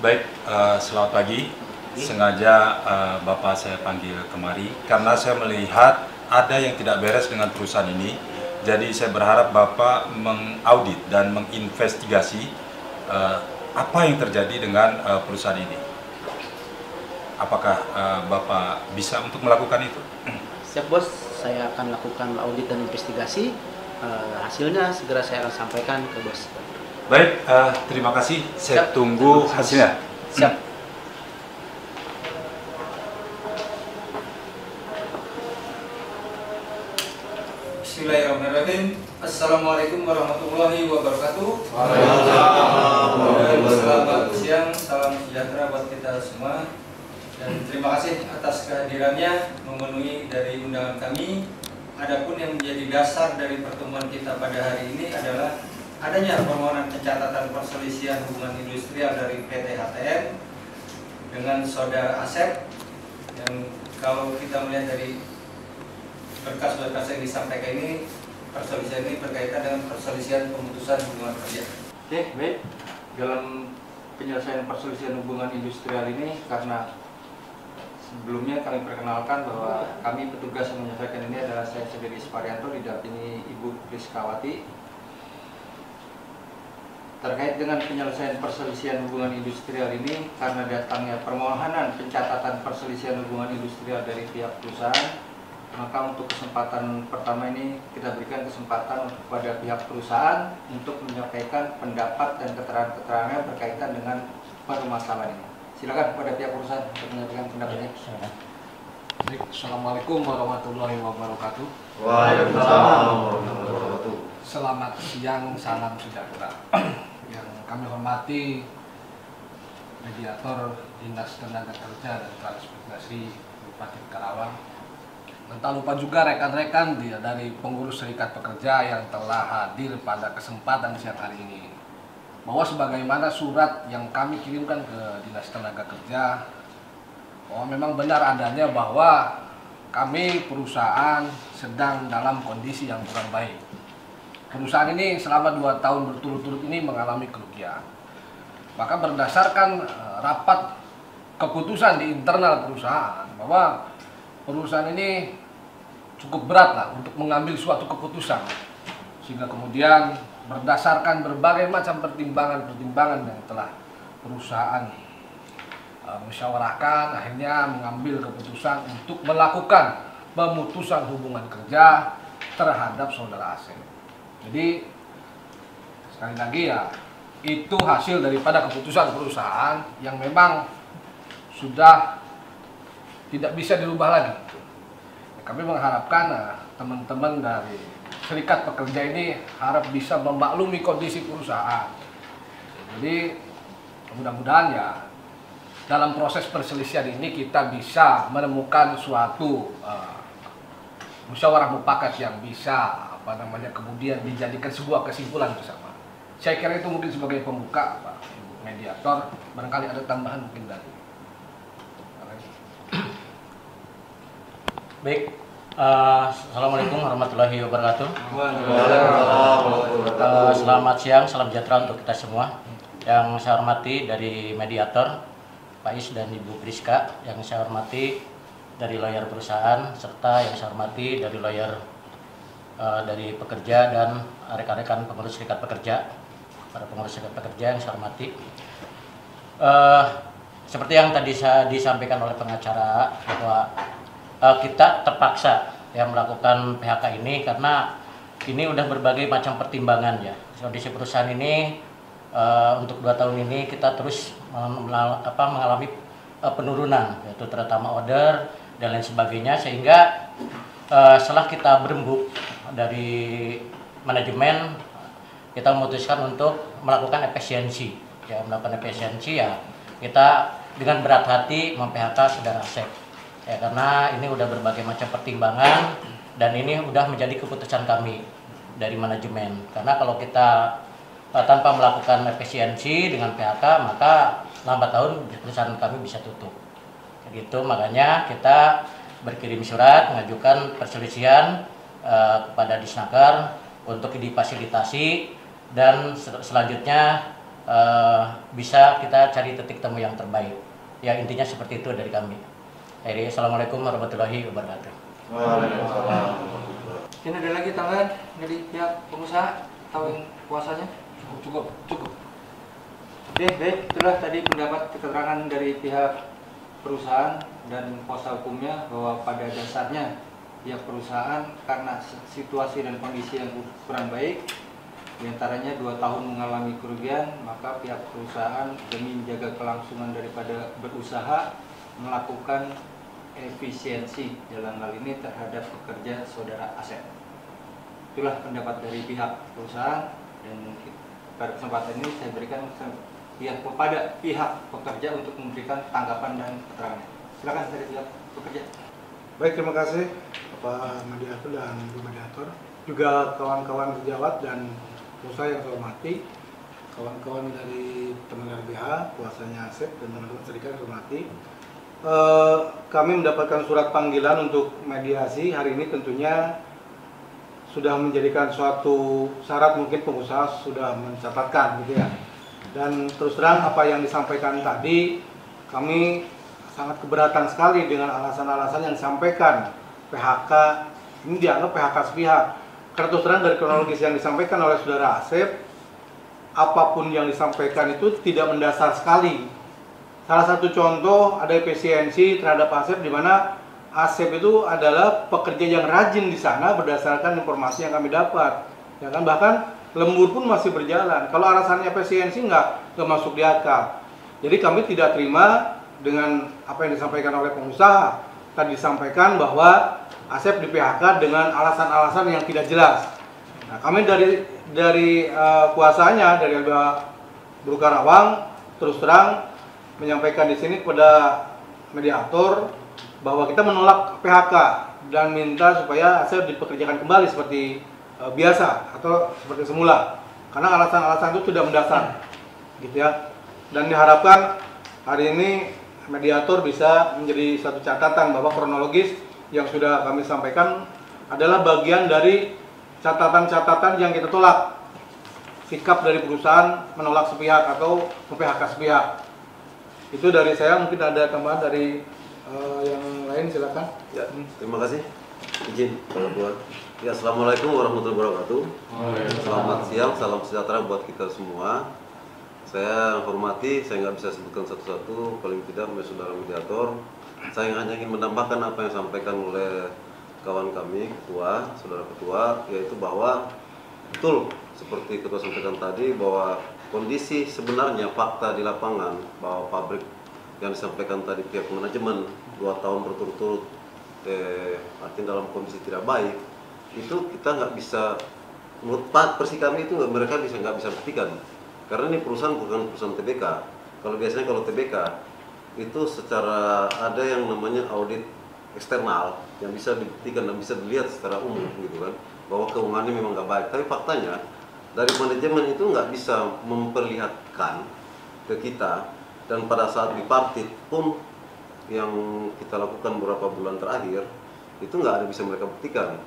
Baik, selamat pagi. Sengaja Bapak saya panggil kemari karena saya melihat ada yang tidak beres dengan perusahaan ini. Jadi saya berharap Bapak mengaudit dan menginvestigasi apa yang terjadi dengan perusahaan ini. Apakah Bapak bisa untuk melakukan itu? Siap bos, saya akan lakukan audit dan investigasi. Hasilnya segera saya akan sampaikan ke bos. Baik, terima kasih. Saya tunggu hasilnya. Siap. Bismillahirrahmanirrahim. Assalamualaikum warahmatullahi wabarakatuh. Selamat siang, salam sejahtera buat kita semua. Dan terima kasih atas kehadirannya memenuhi dari undangan kami. Adapun yang menjadi dasar dari pertemuan kita pada hari ini adalah adanya permohonan pencatatan perselisihan hubungan industrial dari PT HTM dengan saudara Asep, yang kalau kita melihat dari berkas-berkas yang disampaikan ini, perselisihan ini berkaitan dengan perselisihan pemutusan hubungan kerja. Oke, baik. Dalam penyelesaian perselisihan hubungan industrial ini, karena sebelumnya kami perkenalkan bahwa kami petugas yang menyelesaikan ini adalah saya sendiri Sparianto didampingi Ibu Priskawati. Terkait dengan penyelesaian perselisihan hubungan industrial ini, karena datangnya permohonan pencatatan perselisihan hubungan industrial dari pihak perusahaan, maka untuk kesempatan pertama ini kita berikan kesempatan kepada pihak perusahaan untuk menyampaikan pendapat dan keterangan-keterangan berkaitan dengan permasalahan ini. Silakan kepada pihak perusahaan untuk menyampaikan pendapatnya. Baik, Assalamualaikum warahmatullahi wabarakatuh. Waalaikumsalam warahmatullahi wabarakatuh. Selamat siang, salam sejahtera. Yang kami hormati mediator Dinas Tenaga Kerja dan Transmigrasi Bupati Karawang. Dan tak lupa juga rekan-rekan dari pengurus serikat pekerja yang telah hadir pada kesempatan siang hari ini. Bahwa sebagaimana surat yang kami kirimkan ke Dinas Tenaga Kerja, bahwa memang benar adanya bahwa kami perusahaan sedang dalam kondisi yang kurang baik. Perusahaan ini selama 2 tahun berturut-turut ini mengalami kerugian. Maka berdasarkan rapat keputusan di internal perusahaan bahwa perusahaan ini cukup berat lah untuk mengambil suatu keputusan, sehingga kemudian berdasarkan berbagai macam pertimbangan-pertimbangan yang telah perusahaan musyawarahkan, akhirnya mengambil keputusan untuk melakukan pemutusan hubungan kerja terhadap saudara Asep. Jadi sekali lagi ya, itu hasil daripada keputusan perusahaan yang memang sudah tidak bisa dirubah lagi. Kami mengharapkan teman-teman dari serikat pekerja ini harap bisa memaklumi kondisi perusahaan. Jadi mudah-mudahan ya dalam proses perselisihan ini kita bisa menemukan suatu musyawarah mufakat yang bisa kemudian dijadikan sebuah kesimpulan bersama. Saya kira itu mungkin sebagai pembuka, Pak Mediator. Barangkali ada tambahan mungkin dari. Baik, Assalamualaikum warahmatullahi wabarakatuh. Selamat siang, salam sejahtera untuk kita semua. Yang saya hormati dari mediator, Pak Is dan Ibu Priska. Yang saya hormati dari lawyer perusahaan, serta yang saya hormati dari lawyer dari pekerja dan rekan-rekan pengurus serikat pekerja, para pengurus serikat pekerja yang saya hormati. Seperti yang tadi disampaikan oleh pengacara bahwa kita terpaksa melakukan PHK ini karena ini udah berbagai macam pertimbangan ya. Kondisi perusahaan ini untuk 2 tahun ini kita terus mengalami penurunan, yaitu terutama order dan lain sebagainya, sehingga setelah kita berembuk dari manajemen, kita memutuskan untuk melakukan efisiensi. Ya, melakukan efisiensi ya kita dengan berat hati mem-PHK saudara Asep. Ya, karena ini udah berbagai macam pertimbangan dan ini udah menjadi keputusan kami dari manajemen. Karena kalau kita tanpa melakukan efisiensi dengan PHK, maka lambat tahun perusahaan kami bisa tutup. Gitu, makanya kita berkirim surat mengajukan perselisihan kepada Disnaker untuk difasilitasi dan selanjutnya bisa kita cari titik temu yang terbaik. Ya, intinya seperti itu dari kami. Jadi, assalamualaikum warahmatullahi wabarakatuh. Waalaikumsalam. Ini ada lagi tangan dari pihak pengusaha atau yang kuasanya? Cukup. Oke, baik, itulah tadi pendapat keterangan dari pihak perusahaan dan kuasa hukumnya bahwa pada dasarnya pihak perusahaan karena situasi dan kondisi yang kurang baik, diantaranya 2 tahun mengalami kerugian, maka pihak perusahaan demi menjaga kelangsungan daripada berusaha melakukan efisiensi dalam hal ini terhadap pekerja saudara Asep. Itulah pendapat dari pihak perusahaan dan pada kesempatan ini saya berikan kepada pihak pekerja untuk memberikan tanggapan dan keterangan. Silakan dari pihak pekerja. Baik, terima kasih Bapak Mediator dan Bu Mediator, juga kawan-kawan sejawat dan usaha yang saya hormati, kawan-kawan dari teman RBH, kuasanya Asep dan teman-teman serikat hormati. Kami mendapatkan surat panggilan untuk mediasi hari ini, tentunya sudah menjadikan suatu syarat, mungkin pengusaha sudah mencatatkan gitu ya. Dan terus terang apa yang disampaikan tadi, kami sangat keberatan sekali dengan alasan-alasan yang disampaikan. PHK ini dianggap PHK sepihak. Karena terus terang dari kronologis yang disampaikan oleh saudara Asep, apapun yang disampaikan itu tidak mendasar sekali. Salah satu contoh ada efisiensi terhadap Asep, di mana Asep itu adalah pekerja yang rajin di sana berdasarkan informasi yang kami dapat. Ya kan, bahkan lembur pun masih berjalan. Kalau alasannya efisiensi nggak masuk di akal. Jadi kami tidak terima dengan apa yang disampaikan oleh pengusaha. Tadi disampaikan bahwa Asep di PHK dengan alasan-alasan yang tidak jelas. Nah, kami dari kuasanya dari LBH Buru Karawang terus terang menyampaikan di sini kepada mediator bahwa kita menolak PHK dan minta supaya Asep dipekerjakan kembali seperti biasa atau seperti semula, karena alasan-alasan itu tidak mendasar gitu ya. Dan diharapkan hari ini mediator bisa menjadi satu catatan bahwa kronologis yang sudah kami sampaikan adalah bagian dari catatan-catatan yang kita tolak, sikap dari perusahaan menolak sepihak atau memphk sepihak. Itu dari saya. Mungkin ada tambahan dari yang lain, silakan. Ya, terima kasih. Izin kalau buat. Ya, assalamualaikum warahmatullahi wabarakatuh. Selamat siang, salam sejahtera buat kita semua. Saya hormati, saya nggak bisa sebutkan satu-satu, paling tidak saudara mediator. Saya hanya ingin menambahkan apa yang disampaikan oleh kawan kami, saudara ketua, yaitu bahwa betul seperti ketua sampaikan tadi bahwa kondisi sebenarnya fakta di lapangan bahwa pabrik yang disampaikan tadi pihak manajemen 2 tahun berturut-turut artinya dalam kondisi tidak baik, itu kita nggak bisa, menurut versi kami itu mereka nggak bisa buktikan karena ini perusahaan bukan perusahaan TBK. Kalau biasanya kalau TBK itu secara ada yang namanya audit eksternal yang bisa dibuktikan dan bisa dilihat secara umum gitu kan bahwa keuangannya memang nggak baik, tapi faktanya dari manajemen itu nggak bisa memperlihatkan ke kita. Dan pada saat bipartit pun yang kita lakukan beberapa bulan terakhir itu nggak ada bisa mereka buktikan.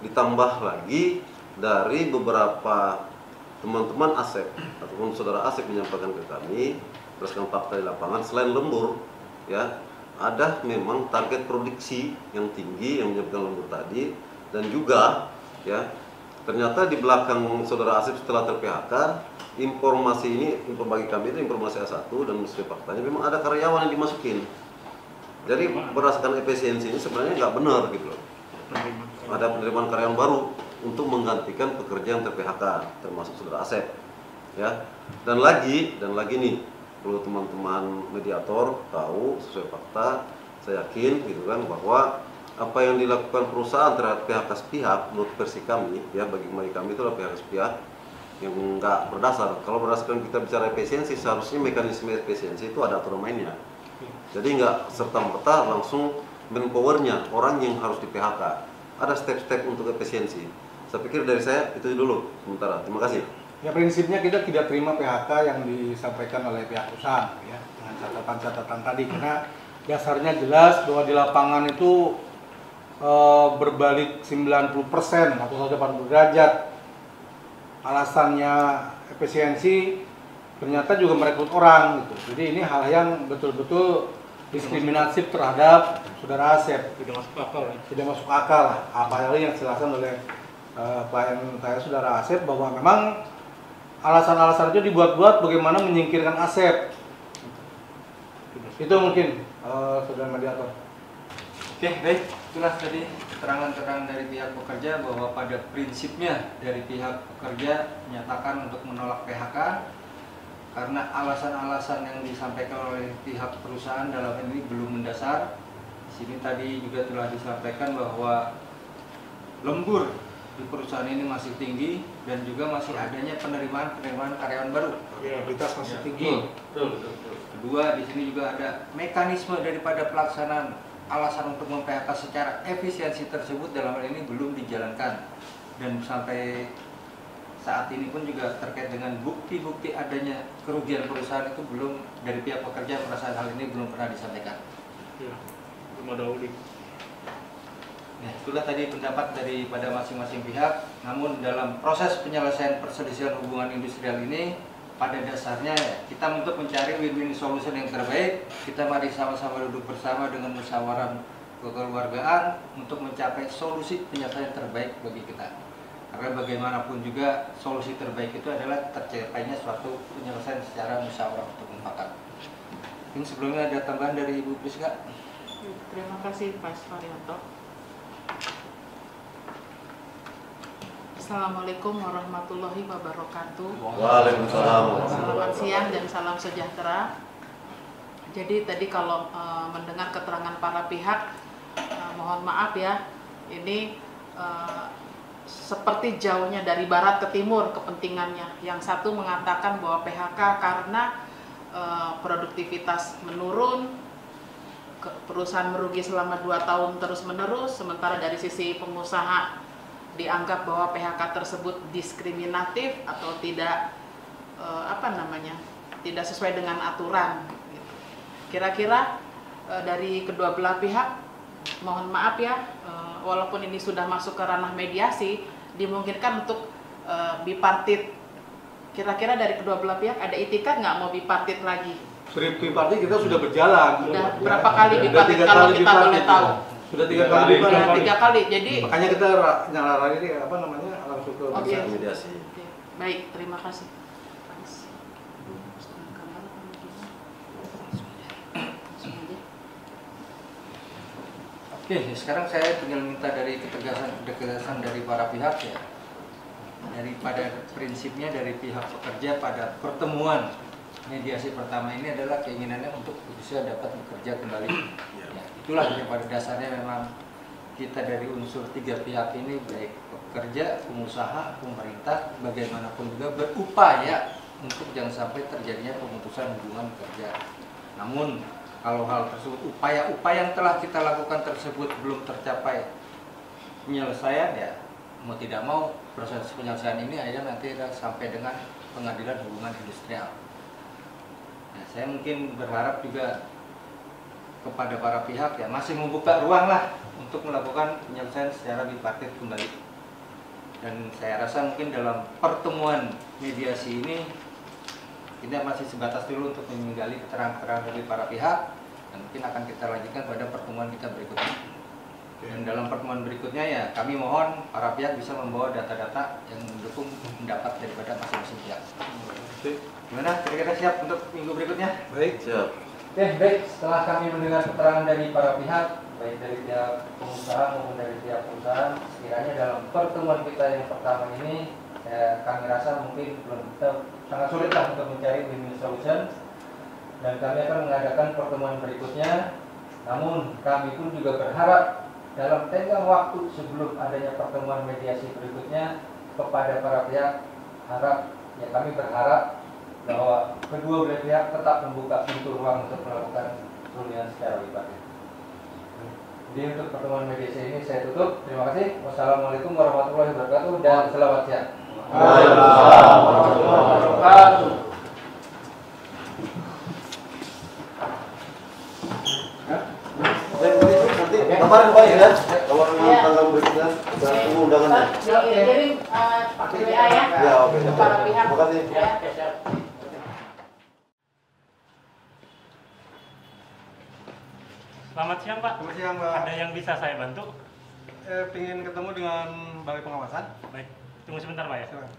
Ditambah lagi dari beberapa teman-teman Asep ataupun saudara Asep menyampaikan ke kami berdasarkan fakta di lapangan, selain lembur ya ada memang target produksi yang tinggi yang menyebabkan lembur tadi, dan juga ya ternyata di belakang saudara Asep setelah ter-PHK informasi ini, bagi kami itu informasi A1 dan mesti faktanya memang ada karyawan yang dimasukin. Jadi berdasarkan efisiensi ini sebenarnya nggak benar gitu loh. Ada penerimaan karyawan baru untuk menggantikan pekerja yang ter-PHK termasuk saudara Asep. ya. Dan lagi nih, perlu teman-teman mediator tahu sesuai fakta, saya yakin gitu kan bahwa apa yang dilakukan perusahaan terhadap pihak sepihak menurut versi kami ya, bagi kami itu adalah pihak sepihak yang enggak berdasar. Kalau berdasarkan kita bicara efisiensi, seharusnya mekanisme efisiensi itu ada aturan mainnya. Jadi enggak serta-merta langsung manpowernya orang yang harus di PHK. Ada step-step untuk efisiensi. Saya pikir dari saya itu dulu sementara. Terima kasih. Ya, prinsipnya kita tidak terima PHK yang disampaikan oleh pihak perusahaan ya, dengan catatan-catatan tadi, karena dasarnya jelas bahwa di lapangan itu berbalik 90% atau 180 derajat. Alasannya efisiensi, ternyata juga merekrut orang gitu. Jadi ini hal yang betul-betul diskriminatif terhadap saudara Asep. Tidak masuk akal. Tidak masuk akal lah. Apalagi yang dijelaskan oleh klien saya saudara Asep bahwa memang alasan-alasan itu dibuat-buat bagaimana menyingkirkan Asep. Itu mungkin saudara mediator. Oke, baik. Itulah tadi keterangan-keterangan dari pihak pekerja bahwa pada prinsipnya dari pihak pekerja menyatakan untuk menolak PHK karena alasan-alasan yang disampaikan oleh pihak perusahaan dalam ini belum mendasar. Di sini tadi juga telah disampaikan bahwa lembur di perusahaan ini masih tinggi dan juga masih adanya penerimaan karyawan baru. Kualitas masih tinggi. Betul. Kedua, di sini juga ada mekanisme daripada pelaksanaan alasan untuk mem-PHK secara efisiensi tersebut dalam hal ini belum dijalankan, dan sampai saat ini pun juga terkait dengan bukti-bukti adanya kerugian perusahaan itu belum, dari pihak pekerja merasa hal ini belum pernah disampaikan. Ya, belum ada audit. Nah, itulah tadi pendapat daripada masing-masing pihak. Namun dalam proses penyelesaian perselisihan hubungan industrial ini, pada dasarnya kita untuk mencari win-win solution yang terbaik, kita mari sama-sama duduk bersama dengan musyawarah kekeluargaan untuk mencapai solusi penyelesaian terbaik bagi kita. Karena bagaimanapun juga solusi terbaik itu adalah tercapainya suatu penyelesaian secara musyawarah untuk mufakat. Ini sebelumnya ada tambahan dari Ibu Priska. Terima kasih Pak Suharyanto. Assalamualaikum warahmatullahi wabarakatuh. Waalaikumsalam. Selamat siang dan salam sejahtera. Jadi tadi kalau mendengar keterangan para pihak, mohon maaf ya, ini seperti jauhnya dari barat ke timur kepentingannya. Yang satu mengatakan bahwa PHK karena produktivitas menurun, perusahaan merugi selama 2 tahun terus menerus, sementara dari sisi pengusaha dianggap bahwa PHK tersebut diskriminatif atau tidak tidak sesuai dengan aturan. Kira-kira dari kedua belah pihak, mohon maaf ya, walaupun ini sudah masuk ke ranah mediasi, dimungkinkan untuk bipartit. Kira-kira dari kedua belah pihak ada itikat nggak mau bipartit lagi? Bipartit kita sudah berjalan. Sudah berapa kali bipartit kalau kita boleh tahu? Sudah 3 kali. Sudah 3 kali. Jadi makanya kita nyalaran ini langsung ke mediasi. Baik, terima kasih. Oke, sekarang saya tinggal minta dari ketegasan dari para pihak ya. Daripada prinsipnya dari pihak pekerja pada pertemuan mediasi pertama ini adalah keinginannya untuk bisa dapat bekerja kembali. Ya, itulah yang pada dasarnya memang kita dari unsur 3 pihak ini, baik pekerja, pengusaha, pemerintah, bagaimanapun juga berupaya untuk jangan sampai terjadinya pemutusan hubungan kerja. Namun kalau hal tersebut, upaya-upaya yang telah kita lakukan tersebut belum tercapai penyelesaian, ya mau tidak mau proses penyelesaian ini akhirnya nanti sampai dengan pengadilan hubungan industrial. Nah, saya mungkin berharap juga kepada para pihak ya masih membuka ruang lah untuk melakukan penyelesaian secara bipartit kembali. Dan saya rasa mungkin dalam pertemuan mediasi ini kita masih sebatas dulu untuk menggali keterangan-keterangan dari para pihak, dan mungkin akan kita lanjutkan pada pertemuan kita berikutnya. Dan dalam pertemuan berikutnya ya kami mohon para pihak bisa membawa data-data yang mendukung pendapat daripada masing-masing pihak. Gimana? Kira-kira siap untuk minggu berikutnya? Baik, siap. Oke, baik. Setelah kami mendengar keterangan dari para pihak, baik dari pihak pengusaha maupun dari pihak perusahaan, sekiranya dalam pertemuan kita yang pertama ini ya, kami rasa mungkin sangat sulit lah untuk mencari win-win solution, dan kami akan mengadakan pertemuan berikutnya. Namun kami pun juga berharap dalam tenggang waktu sebelum adanya pertemuan mediasi berikutnya kepada para pihak, kami berharap bahwa kedua belah pihak tetap membuka pintu ruang untuk melakukan perundingan secara lipat. Jadi untuk pertemuan mediasi ini saya tutup. Terima kasih. Wassalamualaikum warahmatullahi wabarakatuh dan selamat siang. Waalaikumsalam warahmatullahi wabarakatuh. Nanti kabarin Pak ya, kalau tanggal berikutnya kita tunggu undangannya. Kirim pakai WA ya. Ya, oke. Para pihak. Terima kasih. Selamat siang Pak. Selamat siang Pak. Ada yang bisa saya bantu? Ingin ketemu dengan Balai Pengawasan. Baik, tunggu sebentar Pak ya. Silakan.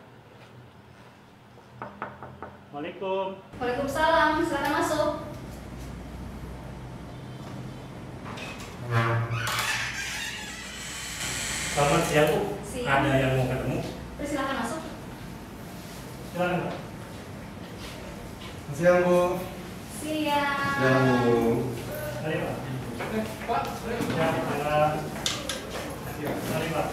Waalaikumsalam. Waalaikumsalam, silakan masuk. Selamat siang Bu. Siang. Ada yang mau ketemu? Silakan masuk. Silakan Pak. Siang Bu. Siang. Mari Pak. Pak, Ya, mari Pak.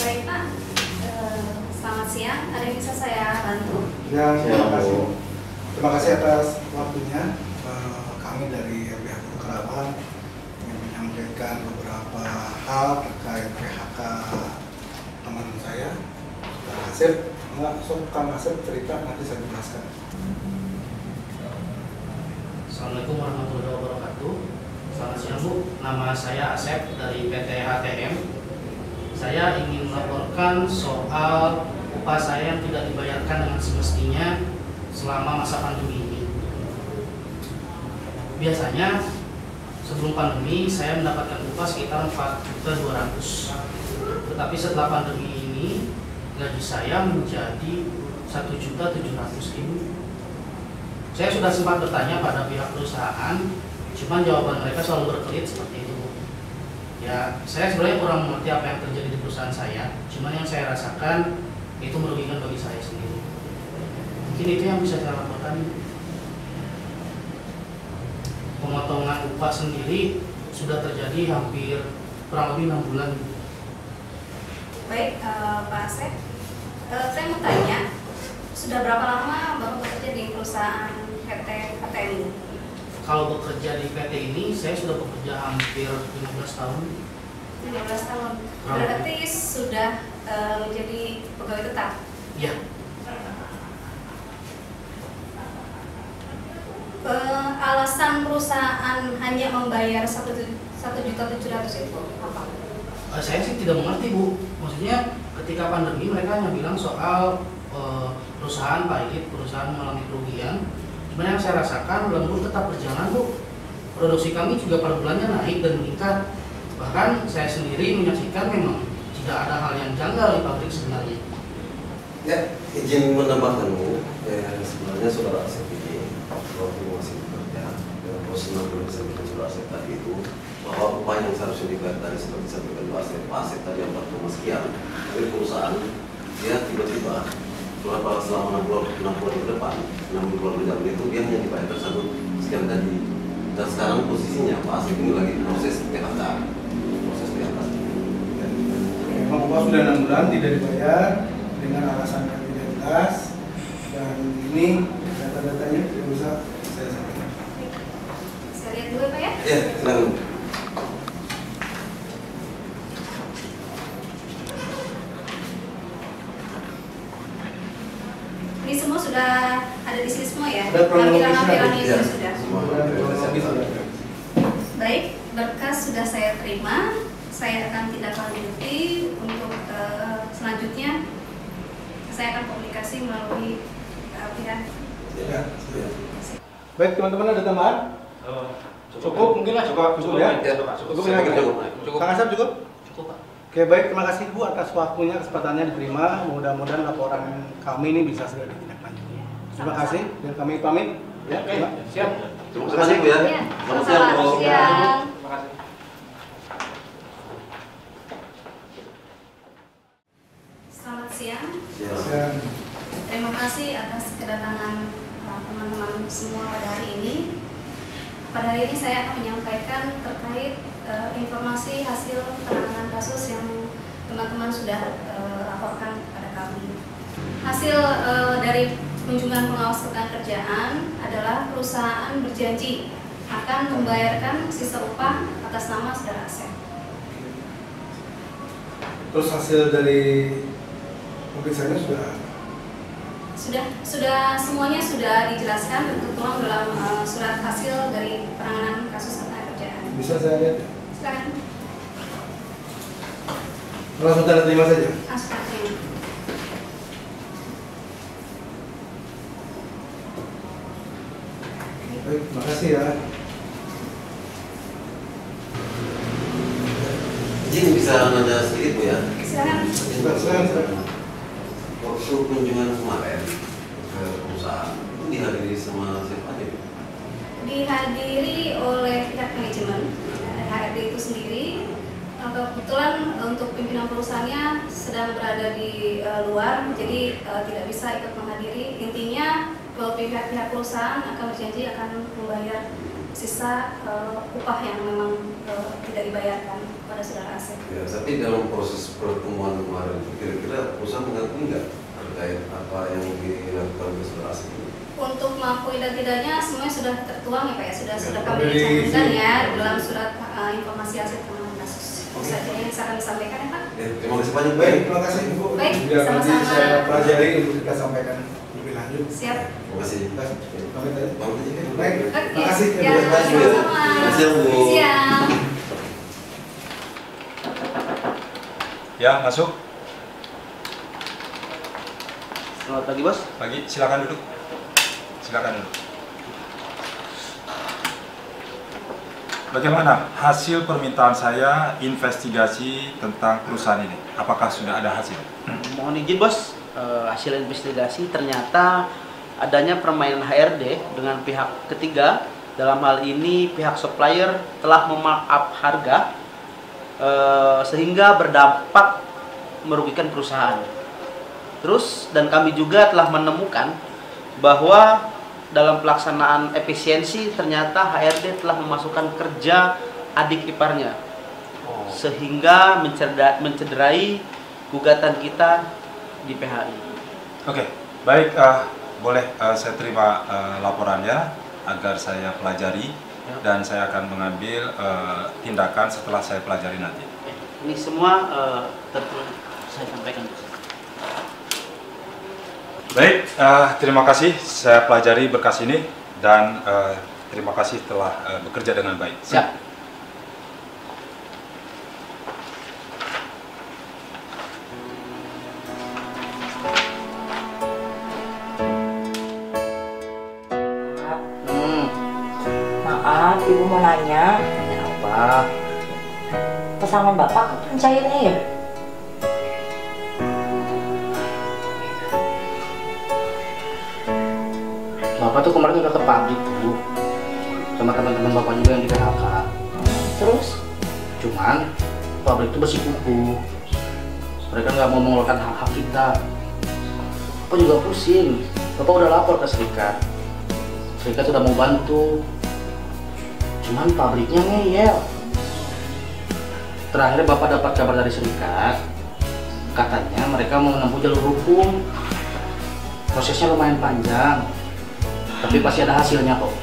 Baik Pak, selamat siang. Ada yang bisa saya bantu? Ya, terima kasih. Terima kasih atas waktunya. Kami dari LBH Guru Karawang ingin menyampaikan beberapa hal terkait PHK teman saya, Kang Asep. Langsung Kang Asep cerita, nanti saya jelaskan. Assalamualaikum warahmatullahi wabarakatuh. Selamat siang Bu, nama saya Asep dari PT HTM. Saya ingin melaporkan soal upah saya yang tidak dibayarkan dengan semestinya selama masa pandemi ini. Biasanya sebelum pandemi saya mendapatkan upah sekitar 4.200.000. Tetapi setelah pandemi ini gaji saya menjadi 1.700.000. Saya sudah sempat bertanya pada pihak perusahaan, cuman jawaban mereka selalu berkelit seperti itu. Ya, saya sebenarnya kurang mengerti apa yang terjadi di perusahaan saya, cuman yang saya rasakan itu merugikan bagi saya sendiri. Mungkin itu yang bisa saya laporkan. Pemotongan upah sendiri sudah terjadi hampir kurang lebih 6 bulan. Baik, Pak Asep. Saya mau tanya, sudah berapa lama Bapak bekerja di perusahaan PT HTM ini? Kalau bekerja di PT ini, saya sudah bekerja hampir 15 tahun. 15 tahun. Berarti sudah menjadi pegawai tetap? Iya. Alasan perusahaan hanya membayar 1.700.000 itu apa? Saya sih tidak mengerti Bu. Maksudnya ketika pandemi mereka hanya bilang soal perusahaan pahit, perusahaan mengalami kerugian. Cuman yang saya rasakan lembur tetap berjalan Bu. Produksi kami juga per bulannya naik dan meningkat. Bahkan saya sendiri menyaksikan memang tidak ada hal yang janggal di pabrik sebenarnya. Ya, izin menambahkan Bu, sebenarnya saudara Asep ini waktu masih bekerja dengan profesional belum disampaikan saudara Asep tadi itu bahwa upah yang seharusnya dibayar tadi seperti disampaikan Pak Asep tadi 4 sekian, tapi perusahaan dia tiba-tiba selama 6 bulan ke depan, 6 bulan berjalan itu dia hanya dibayar tersebut sekian tadi. Dan sekarang posisinya Pak Asep ini lagi proses PHK. Memang upah sudah 6 bulan tidak dibayar dengan alasan yang tidak jelas, dan ini data-datanya tidak bisa saya sampaikan. Saya lihat dulu Pak ya? Ya, silakan. Ini semua sudah ada di sini semua ya? Ada Lampiran-lampirannya ya, sudah. Baik, berkas sudah saya terima. Saya akan tindak lanjuti untuk selanjutnya. Saya akan komunikasi melalui pihak. Ya. Baik teman-teman, ada tambahan? Cukup mungkin lah. Cukup ya. Cukup ya. Kang Asep cukup? Cukup Pak. Oke, baik, terima kasih Bu atas waktunya, kesempatannya diterima. Mudah-mudahan laporan kami ini bisa segera ditindaklanjuti. Terima kasih dan kami pamit. Ya, siap. Terima kasih Bu ya. Selamat siang Bu. Terima kasih. Selamat siang. Siang. Terima kasih atas kedatangan teman-teman semua pada hari ini. Pada hari ini saya akan menyampaikan terkait informasi hasil penanganan kasus yang teman-teman sudah laporkan kepada kami. Hasil dari kunjungan pengawas ketenagakerjaan adalah perusahaan berjanji akan membayarkan sisa upah atas nama saudara Asep. Terus hasil dari pemeriksaannya sudah semuanya sudah dijelaskan dan tertuang dalam surat hasil dari penanganan kasus ketenagakerjaan. Bisa saya lihat? Silakan. Langsung tanda terima saja. Langsung terima. Baik, makasih ya. Izin bisa nanya sedikit Bu ya? Silakan. Waktu kunjungan kemarin ke perusahaan itu dihadiri sama siapa aja? Dihadiri oleh pihak manajemen HRD itu sendiri. Kebetulan untuk pimpinan perusahaannya sedang berada di luar, jadi tidak bisa ikut menghadiri. Intinya pihak perusahaan akan berjanji akan membayar sisa upah yang memang tidak dibayarkan pada saudara Asep. Ya, tapi dalam proses pertemuan kemarin kira-kira perusahaan mengakui nggak terkait apa yang dilakukan oleh saudara Asep ini? Untuk mengakui dan tidaknya semuanya sudah tertuang ya Pak ya, sudah kami cantumkan ya dalam surat informasi hasil penanganan kasus. Saja yang bisa kami sampaikan ya Pak. Terima kasih banyak. Baik, terima kasih Ibu. Baik, Biar nanti sama-sama. saya pelajari untuk kita sampaikan lebih lanjut. Siap. Terima kasih. Pamit aja. Pamit aja. Baik, Oke. terima kasih. Ya, sama-sama. Siang Bu. Siang. Ya, masuk. Selamat pagi Bos. Pagi, silakan duduk. Silakan duduk. Bagaimana hasil permintaan saya investigasi tentang perusahaan ini? Apakah sudah ada hasil? Mohon izin Bos, hasil investigasi ternyata adanya permainan HRD dengan pihak ketiga. Dalam hal ini pihak supplier telah memarkup harga sehingga berdampak merugikan perusahaan. Terus dan kami juga telah menemukan bahwa dalam pelaksanaan efisiensi ternyata HRD telah memasukkan kerja adik iparnya sehingga mencederai gugatan kita di PHI. Oke, baik, boleh saya terima laporannya agar saya pelajari dan saya akan mengambil tindakan setelah saya pelajari nanti. Ini semua saya sampaikan. Baik, terima kasih saya pelajari berkas ini dan terima kasih telah bekerja dengan baik. Siap. Maaf, Ibu mau nanya. Nanya apa? Pesanan Bapak kapan cairnya ya? Bapak tuh kemarin udah ke pabrik tuh sama teman-teman Bapak juga yang di PHK. Terus? Cuman pabrik itu bersikukuh. Mereka nggak mau mengeluarkan hak-hak kita. Bapak juga pusing. Bapak udah lapor ke serikat. Serikat sudah mau bantu. Cuman pabriknya ngeyel. Terakhir Bapak dapat kabar dari serikat. Katanya mereka mau menempuh jalur hukum. Prosesnya lumayan panjang. Tapi pasti ada hasilnya kok.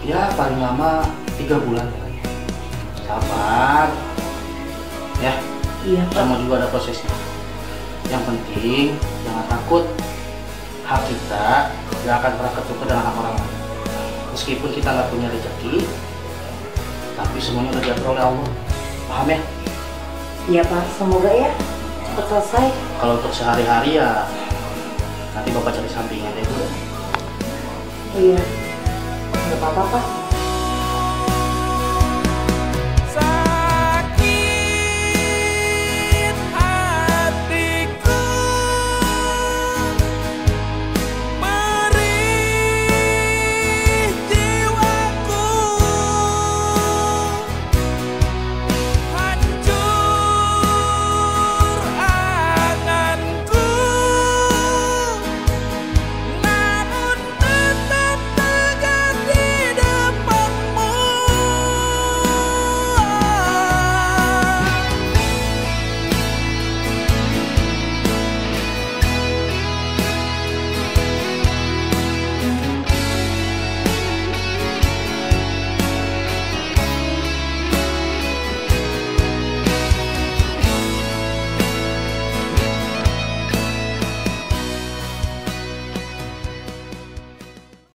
Ya paling lama 3 bulan. Sabar. Ya. Iya Pak. Sama juga ada prosesnya. Yang penting jangan takut. Hak kita gak akan pernah ketukar dengan hak orang lain. Meskipun kita nggak punya rezeki, tapi semuanya udah diatur oleh Allah. Paham ya? Iya Pak, semoga ya cepat selesai. Kalau untuk sehari-hari ya nanti Bapak cari sampingan deh Bu. Iya. Gak apa-apa Pak.